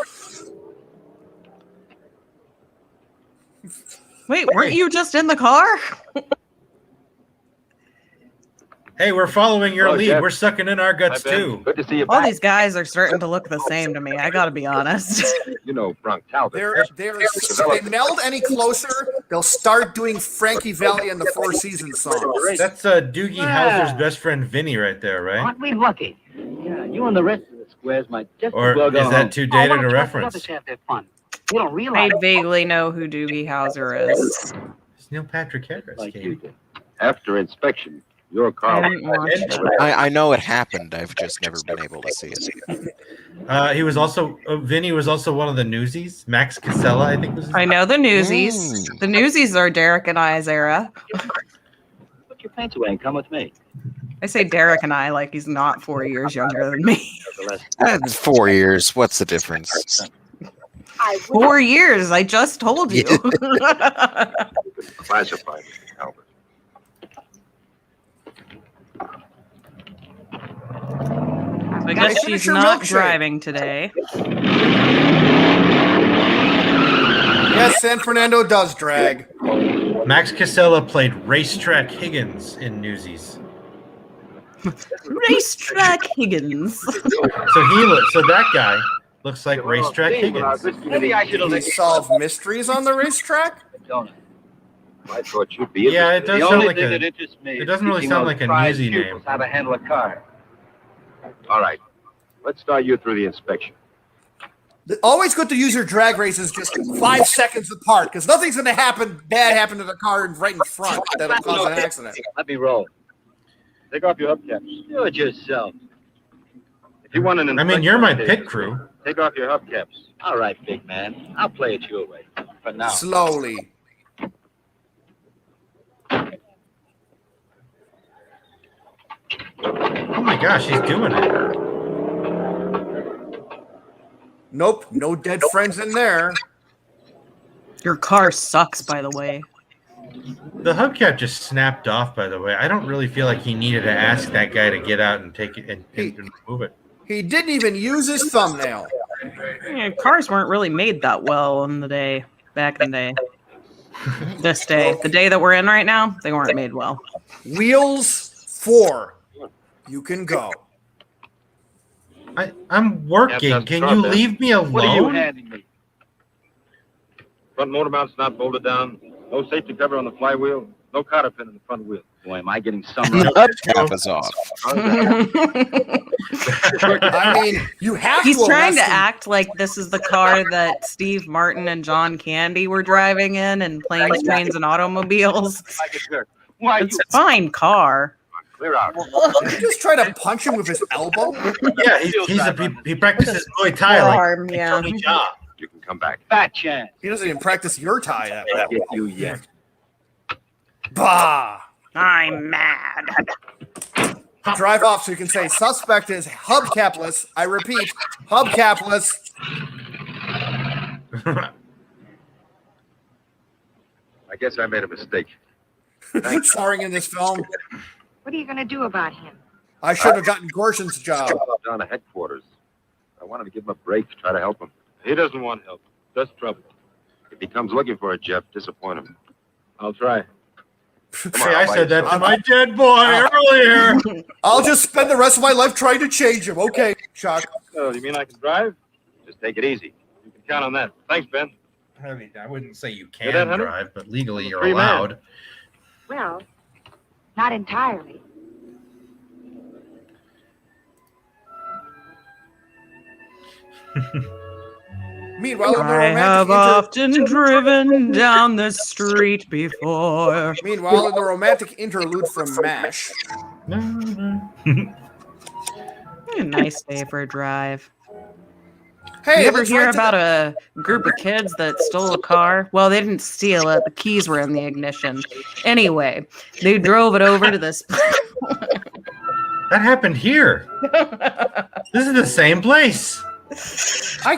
Wait, weren't you just in the car? Hey, we're following your lead. Jeff. We're sucking in our guts Hi, Ben. too. Good to see you All back. these guys are starting to look the same to me. I gotta be honest. You know Bronk Talbot. If they meld any closer, they'll start doing Frankie Valli and the Four Seasons song. That's Doogie Howser's best friend Vinny right there, right? Aren't we lucky? Yeah, you and the rest of the squares might just Or as well go is that home. too dated a Others reference? have their fun. You don't I realize vaguely know who Doogie Howser is. It's Neil Patrick Harris. Like Katie. you did. After inspection, your I car. didn't watch it. I know it happened. I've just never been able to see it. He was also Vinny was also one of the Newsies. Max Casella, I think was. His I know the Newsies. The Newsies are Derek and I's era. Put your pants away and come with me. I say Derek and I like he's not 4 years younger than me. 4 years. What's the difference? 4 years. I just told you. Classified, Albert. I guess Finish she's your not milkshake. driving today. Yes, San Fernando does drag. Max Casella played Racetrack Higgins in Newsies. Racetrack Higgins. So that guy looks like Racetrack Higgins. Maybe I should have They let you solve mysteries on the racetrack? don't. I thought you'd be Yeah, it interested. does The sound only like thing that a. interests me It is doesn't really teaching sound those like a prize newsy pupils name. how to handle a car. All right. Let's start you through the inspection. Always good to use your drag races just 5 seconds apart because nothing's going to happen to the car right in front that'll cause an accident. Let me roll. Take off your hubcaps. Do it yourself. If you want an I mean, inspection you're my on pit this, crew. Take off your hubcaps. All right, big man. I'll play it your way. For now. Slowly. Oh my gosh, he's doing it. Nope, no dead friends in there. Your car sucks, by the way. The hubcap just snapped off, by the way. I don't really feel like he needed to ask that guy to get out and take it and remove it. He didn't even use his thumbnail. Yeah, cars weren't really made that well in the day, back in the day. This day, the day that we're in right now, they weren't made well. Wheels 4. You can go. I'm working. Yeah, Can that's you right, leave me What are you alone? handing me? Front motor mount's not bolted down. No safety cover on the flywheel. No cotter pin in the front wheel. Boy, am I getting The some hubcap is off. I mean, you have He's to trying to arrest him. act like this is the car that Steve Martin and John Candy were driving in Planes, Trains, and Automobiles. Why It's a fine car. Clear out. Did you just try to punch him with his elbow? Yeah, he practices Muay Thai like Arm, yeah. Tony Jaa. You can come back. Fat chance. He doesn't even practice your tie that I'll well. get you yet. Bah! I'm mad. Drive off so you can say suspect is hubcapless. I repeat, hubcapless. I guess I made a mistake. Starring in this film. What are you going to do about him? I should have gotten Gorshin's job. Down to headquarters. I wanted to give him a break, try to help him. He doesn't want help. Just trouble. If he comes looking for it, Jeff, disappoint him. I'll try. See, I said that to my dead boy earlier. I'll just spend the rest of my life trying to change him. Okay, Chuck. Oh, you mean I can drive? Just take it easy. You can count on that. Thanks, Ben. I mean, I wouldn't say you Hear can that, Hunter? drive, but legally you're Free man. allowed. Well, not entirely. Meanwhile, in the I have often driven down the street before. Meanwhile, in the romantic interlude from MASH. A nice day for a drive. Hey, you ever let's hear write to about a group of kids that stole a car? Well, they didn't steal it. The keys were in the ignition. Anyway, they drove it over to this. That happened here. This is the same place. I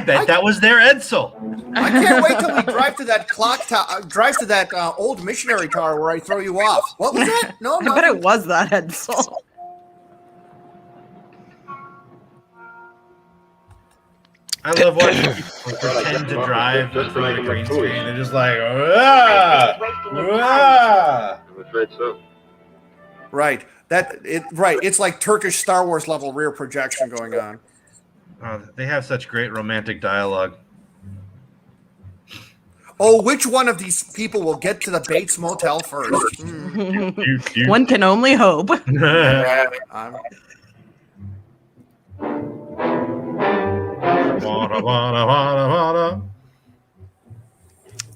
bet that was their Edsel. I can't wait till we drive to that drive to that old missionary tower where I throw you off. What was that? No, I bet it was that Edsel. I love watching people pretend to drive in front of the green screen. They're just like, ah, ah. I'm afraid so. Right. It's like Turkish Star Wars level rear projection going on. They have such great romantic dialogue. Oh, which one of these people will get to the Bates Motel first? One can only hope.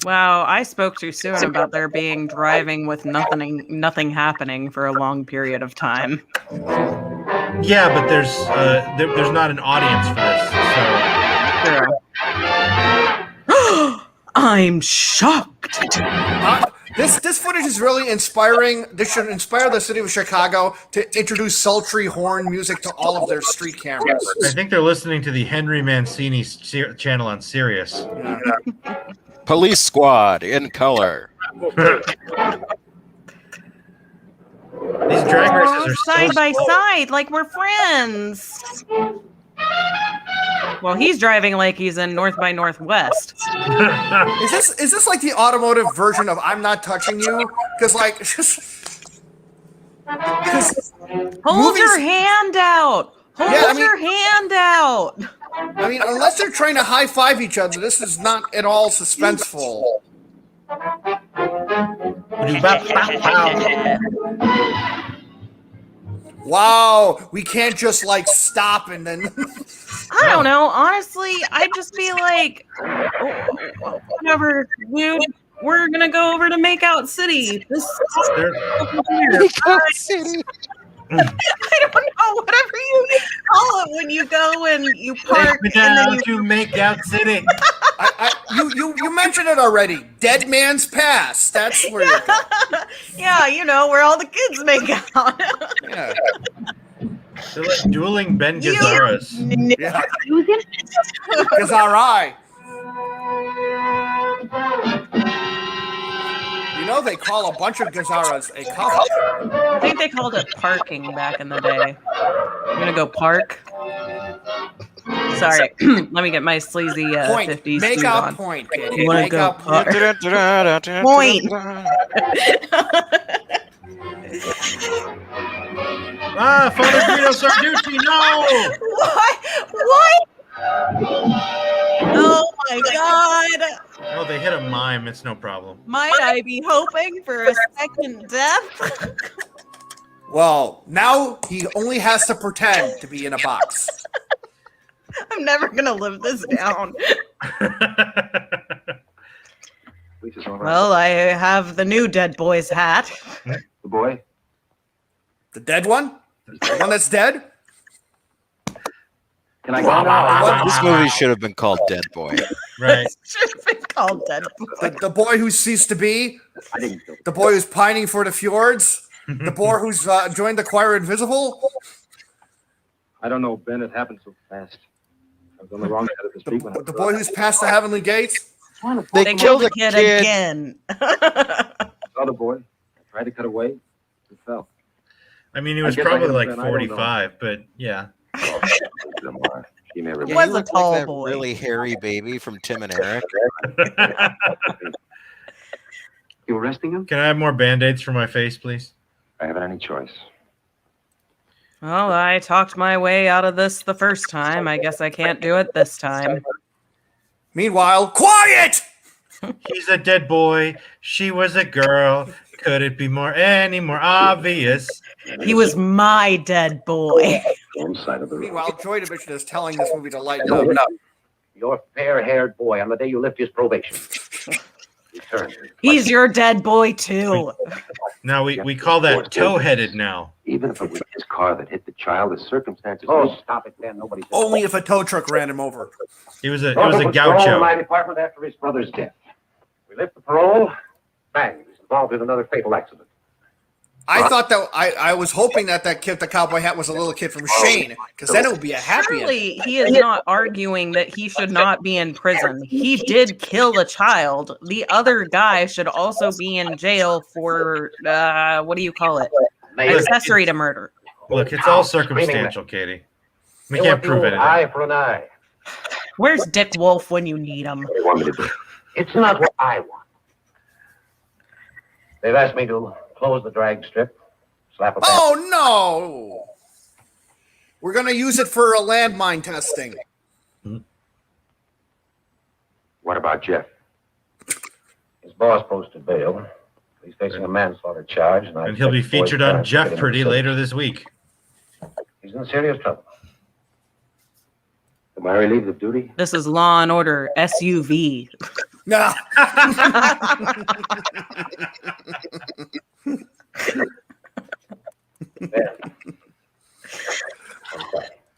Wow, I spoke too soon about there being driving with nothing happening for a long period of time. Yeah, but there's not an audience for this, so. I'm shocked. This footage is really inspiring. This should inspire the city of Chicago to introduce sultry horn music to all of their street cameras. I think they're listening to the Henry Mancini channel on Sirius. Yeah. Police Squad in color. These drag races are side by side, like we're friends. Well, he's driving like he's in North by Northwest. Is this like the automotive version of "I'm not touching you"? Because hold your hand out. Hold your hand out. I mean, unless they're trying to high five each other, this is not at all suspenseful. Wow, we can't just like stop and then. I don't know. Honestly, I'd just be like, whatever, dude. We're gonna go over to Makeout City. Makeout City. I don't know. Whatever you call it when you go and you park. Take me down to Makeout City. You mentioned it already. Dead Man's Pass. That's where you're going. Yeah, you know where all the kids make out. Yeah. They're like dueling Ben Gazzaras. Yeah. Gazzarai. You know they call a bunch of Gazzaras a couple. I think they called it parking back in the day. I'm gonna go park. Sorry, let me get my sleazy 50s Make suit out on. point, kid. You want to Make go out park? point. Father Guido Sarducci, no! What? Oh my God! Oh, they hit a mime. It's no problem. Might I be hoping for a second death? Well, now he only has to pretend to be in a box. I'm never gonna live this down. Well, I have the new Dead Boy's hat. The boy? The dead one? The one that's dead? Can I go now? This movie should have been called Dead Boy. Right. Should have been called Dead Boy. The boy who ceased to be? The boy who's pining for the fjords? The boy who's joined the choir invisible? I don't know, Ben. It happened so fast. I was on the wrong side of the street. The boy who's passed the heavenly gates? They killed the kid again. Saw the boy. I tried to cut away. He fell. I mean, he was probably like 45, but yeah. He never was a tall that boy. Really hairy baby from Tim and Eric. You arresting him? Can I have more Band-Aids for my face, please? I haven't any choice. Well, I talked my way out of this the first time. I guess I can't do it this time. Meanwhile, quiet! He's a dead boy. She was a girl. Could it be any more obvious? He was my dead boy. Meanwhile, Joy Division is telling this movie to lighten up. Your fair-haired boy on the day you lift his probation. Return. He's your dead boy too. Now we call that toe-headed now. Even if it was his car that hit the child, the circumstances. Oh, stop it, Dan. Nobody. Only if a tow truck ran him over. It was a gaucho. In my department after his brother's death. We lift the parole. Bang! He's involved in another fatal accident. I thought that I was hoping that kid, the cowboy hat, was a little kid from Shane, because then it would be a happy Surely ending. he is not arguing that he should not be in prison. He did kill a child. The other guy should also be in jail for what do you call it? Accessory to murder. Look, it's all circumstantial, Katie. We can't prove anything. Eye for an eye. Where's Dick Wolf when you need him? It's not what I want. They've asked me to close the drag strip. Slap a bat. Oh no! We're gonna use it for a landmine testing. What about Jeff? His boss posted bail. He's facing a manslaughter charge, and he'll be featured on Jeopardy later this week. He's in serious trouble. Am I relieved of duty? This is Law and Order SUV. No.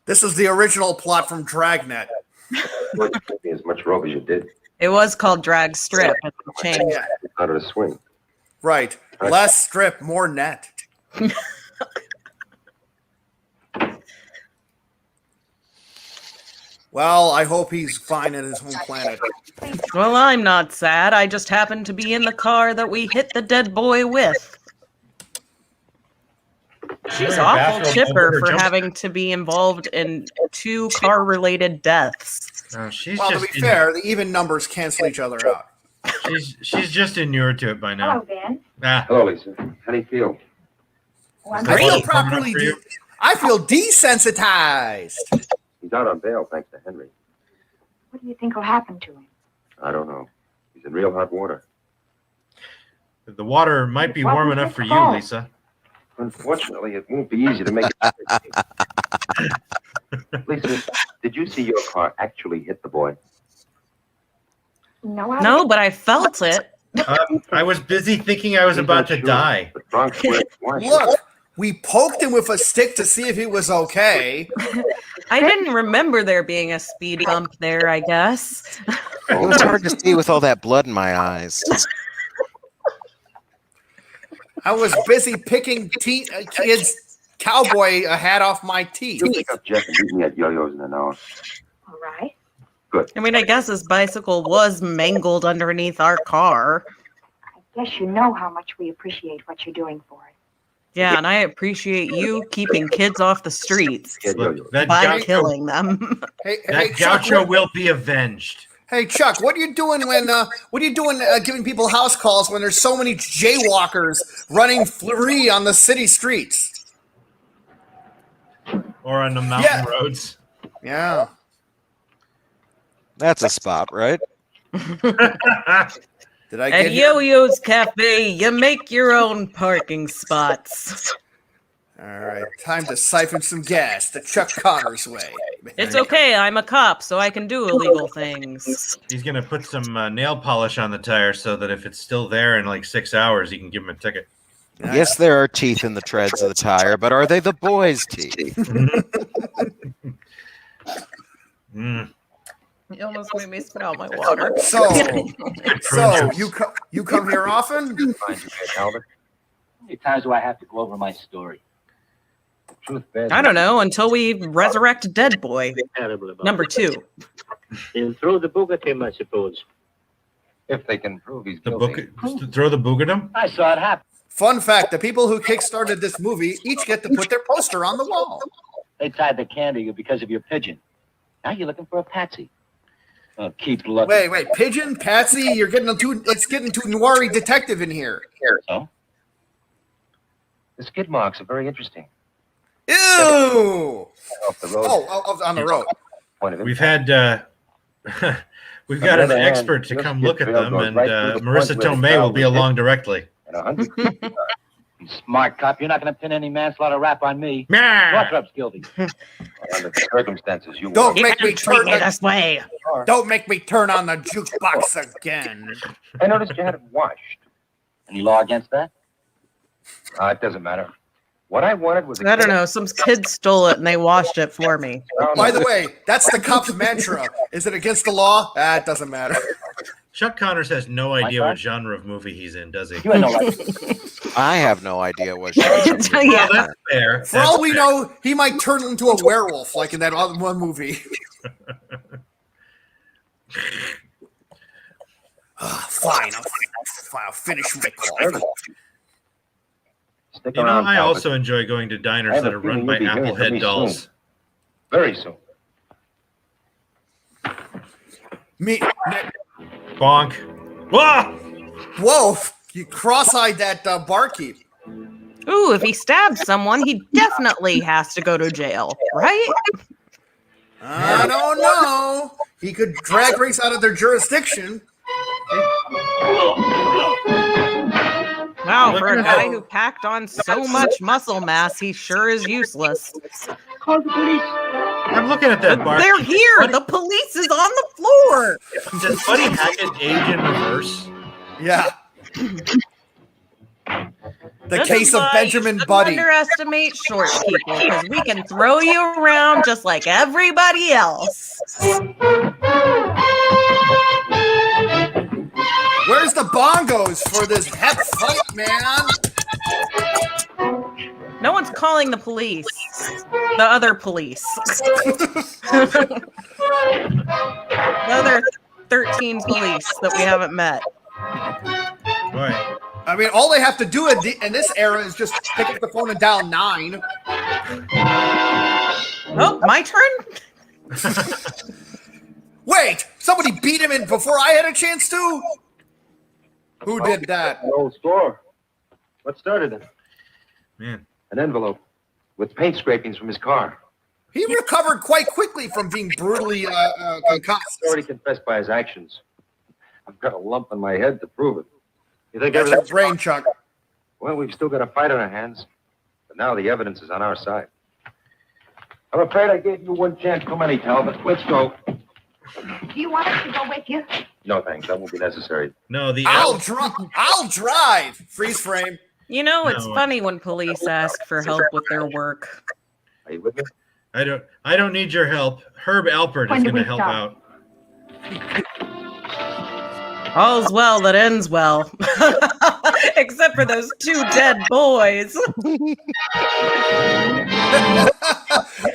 This is the original plot from Dragnet. As much rope as you did. It was called Drag Strip. It changed. Out of the swing. Right. Less strip, more net. Well, I hope he's fine at his home planet. Well, I'm not sad. I just happened to be in the car that we hit the dead boy with. She's awful chipper for having to be involved in 2 car-related deaths. Oh, Well, to be fair, the even numbers cancel each other out. She's just inured to it by now. Hello, Ben. Hello, Lisa. How do you feel? I feel desensitized. He's out on bail thanks to Henry. What do you think will happen to him? I don't know. He's in real hot water. The water might be warm enough for you, Lisa. Unfortunately, it won't be easy to make it. Lisa, did you see your car actually hit the boy? No, but I felt it. I was busy thinking I was about to die. Look, we poked him with a stick to see if he was okay. I didn't remember there being a speed bump there, I guess. It was hard to see with all that blood in my eyes. I was busy picking kids' cowboy hat off my teeth. You pick up Jeff and meet me at Yo-Yo's in an hour. All right. Good. I mean, I guess his bicycle was mangled underneath our car. I guess you know how much we appreciate what you're doing for us. Yeah, and I appreciate you keeping kids off the streets That by killing them. That gaucho will be avenged. Hey Chuck, what are you doing giving people house calls when there's so many jaywalkers running free on the city streets? Or on the mountain roads. Yeah. That's a spot, right? Did I At Yo-Yo's Cafe, you make your own parking spots. All right, time to siphon some gas the Chuck Connors way. It's okay, I'm a cop, so I can do illegal things. He's going to put some nail polish on the tire so that if it's still there in like 6 hours, he can give him a ticket. Yes, there are teeth in the treads of the tire, but are they the boys' teeth? You almost made me spit out my water. So you come here often? How many times do I have to go over my story? I don't know, until we resurrect Dead Boy. Number 2. And throw the book at him, I suppose. If they can prove he's guilty. Throw the boog at him? I saw it happen. Fun fact, the people who kickstarted this movie each get to put their poster on the wall. They tied the can to you because of your pigeon. Now you're looking for a patsy. Oh, keep looking. Wait, pigeon, Patsy, it's getting too noiry detective in here. So? The skid marks are very interesting. Ew! Off the road. On the road. We've had we've got an expert to come look at them, and Marissa Tomei will be along directly. You smart cop, you're not going to pin any manslaughter rap on me. Yeah. Northrup's guilty. Under the circumstances, you Don't were. make me turn this way. Don't make me turn on the jukebox again. I noticed you had it washed. Any law against that? It doesn't matter. What I wanted was. I don't know. Some kids stole it and they washed it for me. By the way, that's the cop's mantra. Is it against the law? It doesn't matter. Chuck Connors has no idea what genre of movie he's in, does he? You ain't no I have no idea what genre. Yeah. That's fair. For all we know, he might turn into a werewolf, like in that other one movie. Fine, I'll finish my coffee. Stick You know, around, I Talbot. also enjoy going to I diners have that a are run feeling by you'll be hearing from Applehead me dolls. soon. Very soon. Me, Bonk. Whoa! whoa! You cross-eyed that barkeep. Ooh, if he stabs someone, he definitely has to go to jail, right? I don't know. He could drag race out of their jurisdiction. Wow, for a guy who packed on so much muscle mass, he sure is useless. Call the police. I'm looking at that bar. They're here. The police is on the floor. Does Buddy Hackett age in reverse? Yeah. The This case is of why Benjamin you shouldn't Buddy. Underestimate short people because we can throw you around just like everybody else. Where's the bongos for this hep fight, man? No one's calling the police. The other police. The other 13 police that we haven't met. Right. I mean, all they have to do in this era is just pick up the phone and dial 9. Oh, my turn? Wait, somebody beat him in before I had a chance to? Who did that? An old score. What started it? Man. An envelope with paint scrapings from his car. He recovered quite quickly from being brutally concussed. He's already confessed by his actions. I've got a lump in my head to prove it. You think That's your everything's brain, Chuck. Well, we've still got a fight on our hands, but now the evidence is on our side. I'm afraid I gave you one chance too many, Talbot. Let's go. Do you want us to go with you? No, thanks. That won't be necessary. No, I'll drive. Freeze frame. You know, it's No. funny when police ask for help with their work. Are you with me? I don't need your help. Herb Alpert When is do going to we help stop? out. All's well that ends well. Except for those 2 dead boys.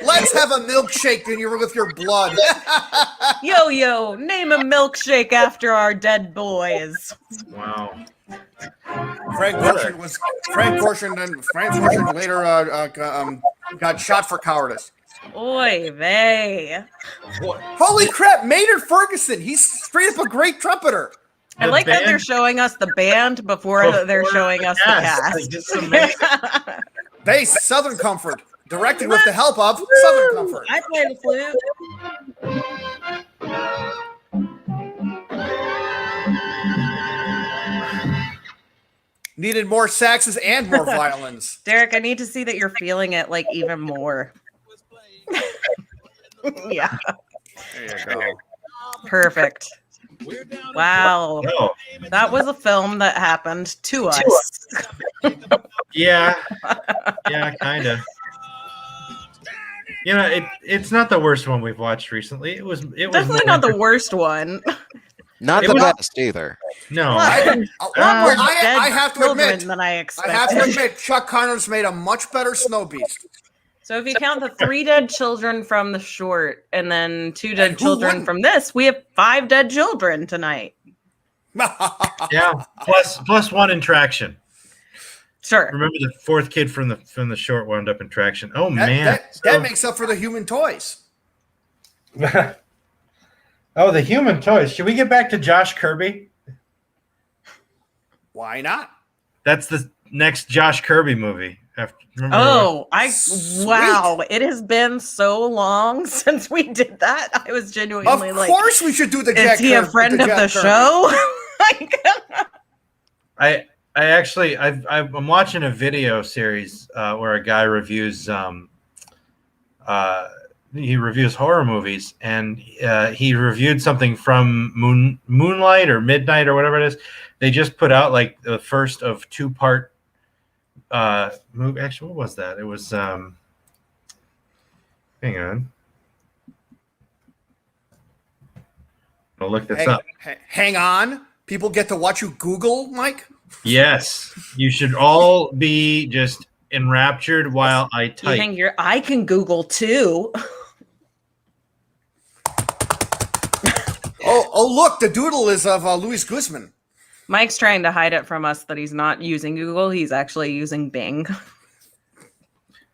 Let's have a milkshake with your blood. Yo, name a milkshake after our dead boys. Wow. Frank Gorshin later got shot for cowardice. Oy vey. Holy crap, Maynard Ferguson. He's straight up a great trumpeter. I like that they're showing us the band before they're showing us the Like, this is amazing. cast. Bass, Southern Comfort. Directed with the help of Southern Comfort. I play the flute. Needed more saxes and more violins. Derek, I need to see that you're feeling it like even more. Yeah. There you go. Perfect. Wow. No. That was a film that happened to us. Yeah. Yeah, kind of. You know, it's not the worst one we've watched recently. It was Definitely not the worst one. Not It the was- best either. No. I Dead have to children admit, than I I have to expected. admit, Chuck Connors made a much better Snow Beast. So if you count the 3 dead children from the short and then 2 dead who children wouldn't? from this, we have 5 dead children tonight. Yeah. Plus 1 in Traction. Sure. Remember the 4th kid from the short wound up in Traction. Oh man. That makes up for the human toys. Oh, the human toys. Should we get back to Josh Kirby? Why not? That's the next Josh Kirby movie. Remember Wow. It has been so long since we did that. I was Of genuinely like, course we should do the Jack is he a Kirby- friend the of Jack the Kirby. show? Like, I'm watching a video series where a guy reviews he reviews horror movies, and he reviewed something from Moonlight or Midnight or whatever it is. They just put out like the first of 2-part movie. Actually, what was that? It was hang on. I'll look this up. Hang on. People get to watch you Google, Mike? Yes. You should all be just enraptured while I type. You think I can Google too? Oh, look, the doodle is of Luis Guzman. Mike's trying to hide it from us that he's not using Google. He's actually using Bing.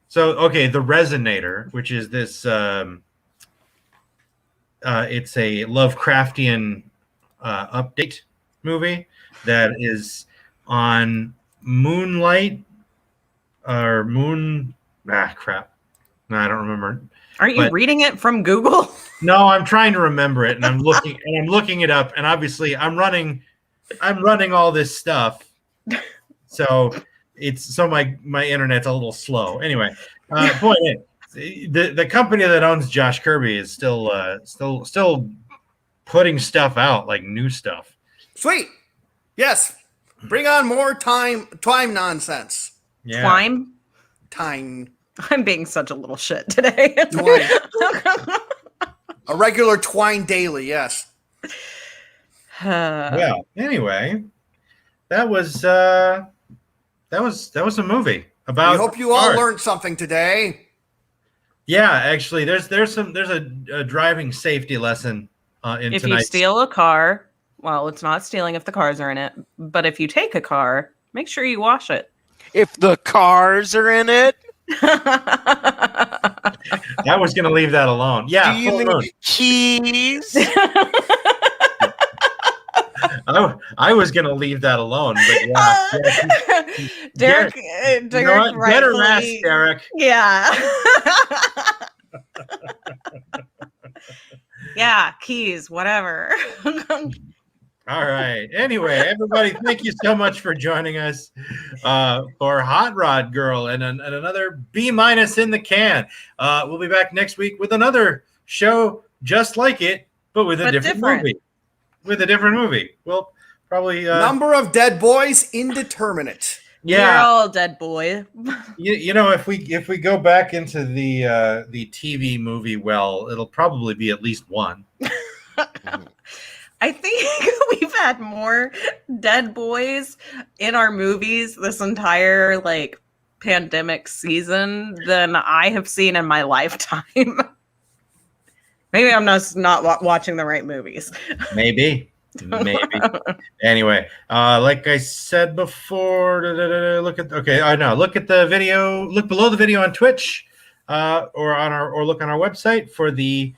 So, okay, The Resonator, which is this, it's a Lovecraftian update movie that is on Moonlight or crap. No, I don't remember. Aren't you reading it from Google? No, I'm trying to remember it, and I'm looking it up, and obviously I'm running all this stuff, so my internet's a little slow. Anyway, point is, the company that owns Josh Kirby is still putting stuff out, like new stuff. Sweet, yes, bring on more time nonsense. Yeah. Time. I'm being such a little shit today. A regular Twine daily, yes. Well, anyway, that was a movie about. We hope you all learned something today. Yeah, actually, there's a driving safety lesson in if tonight's. you steal a car, well, it's not stealing if the cars are in it. But if you take a car, make sure you wash it. If the cars are in it. I was going to leave that alone. Yeah. Do you need keys? I was going to leave that alone, but yeah. Derek, you know what? Get a rest, Derek. Yeah. Yeah, keys, whatever. All right. Anyway, everybody, thank you so much for joining us for Hot Rod Girl and another B- in the can. We'll be back next week with another show just like it, but with a different movie. With a different movie. We'll probably number of dead boys indeterminate. Yeah, we're all dead boy. You know, if we go back into the TV movie, well, it'll probably be at least one. I think we've had more dead boys in our movies this entire pandemic season than I have seen in my lifetime. Maybe I'm not watching the right movies. Maybe. Anyway, like I said before, look at the video. Look below the video on Twitch, or look on our website for the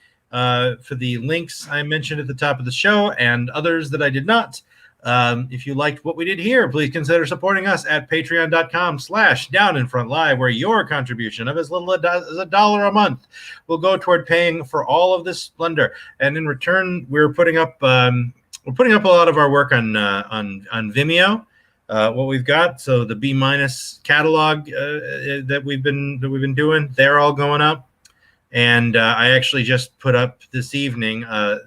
links I mentioned at the top of the show and others that I did not. If you liked what we did here, please consider supporting us at patreon.com/downinfrontlive, where your contribution of as little as $1 a month will go toward paying for all of this splendor. And in return, we're putting up a lot of our work on Vimeo. What we've got, so the B- catalog that we've been doing, they're all going up. And I actually just put up this evening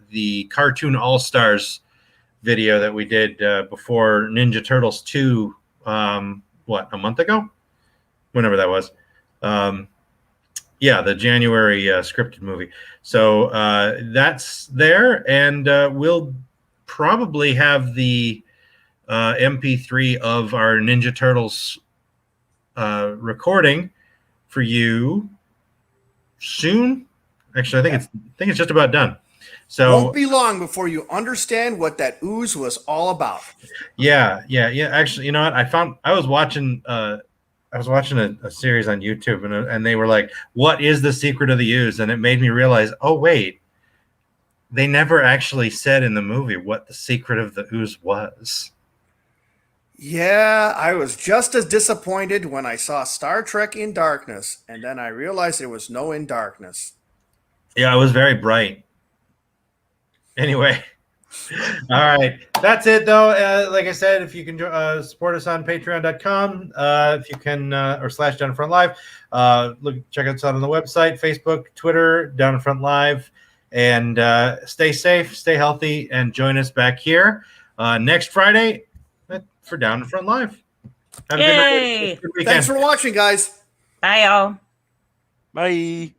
the Cartoon All-Stars video that we did before Ninja Turtles 2, a month ago? Whenever that was. The January scripted movie. So that's there, and we'll probably have the MP3 of our Ninja Turtles recording for you soon. Actually, I think it's just about done. So won't be long before you understand what that ooze was all about. Yeah. Actually, you know what? I was watching a series on YouTube, and they were like, "What is the secret of the ooze?" And it made me realize, oh wait, they never actually said in the movie what the secret of the ooze was. Yeah, I was just as disappointed when I saw Star Trek In Darkness, and then I realized there was no In Darkness. Yeah, it was very bright. Anyway, All right. That's it, though. Like I said, if you can support us on patreon.com, if you can, or / Down in Front Live, check us out on the website, Facebook, Twitter, Down in Front Live, and stay safe, stay healthy, and join us back here next Friday for Down in Front Live. Have a good night. Good weekend. Thanks for watching, guys. Bye, y'all. Bye.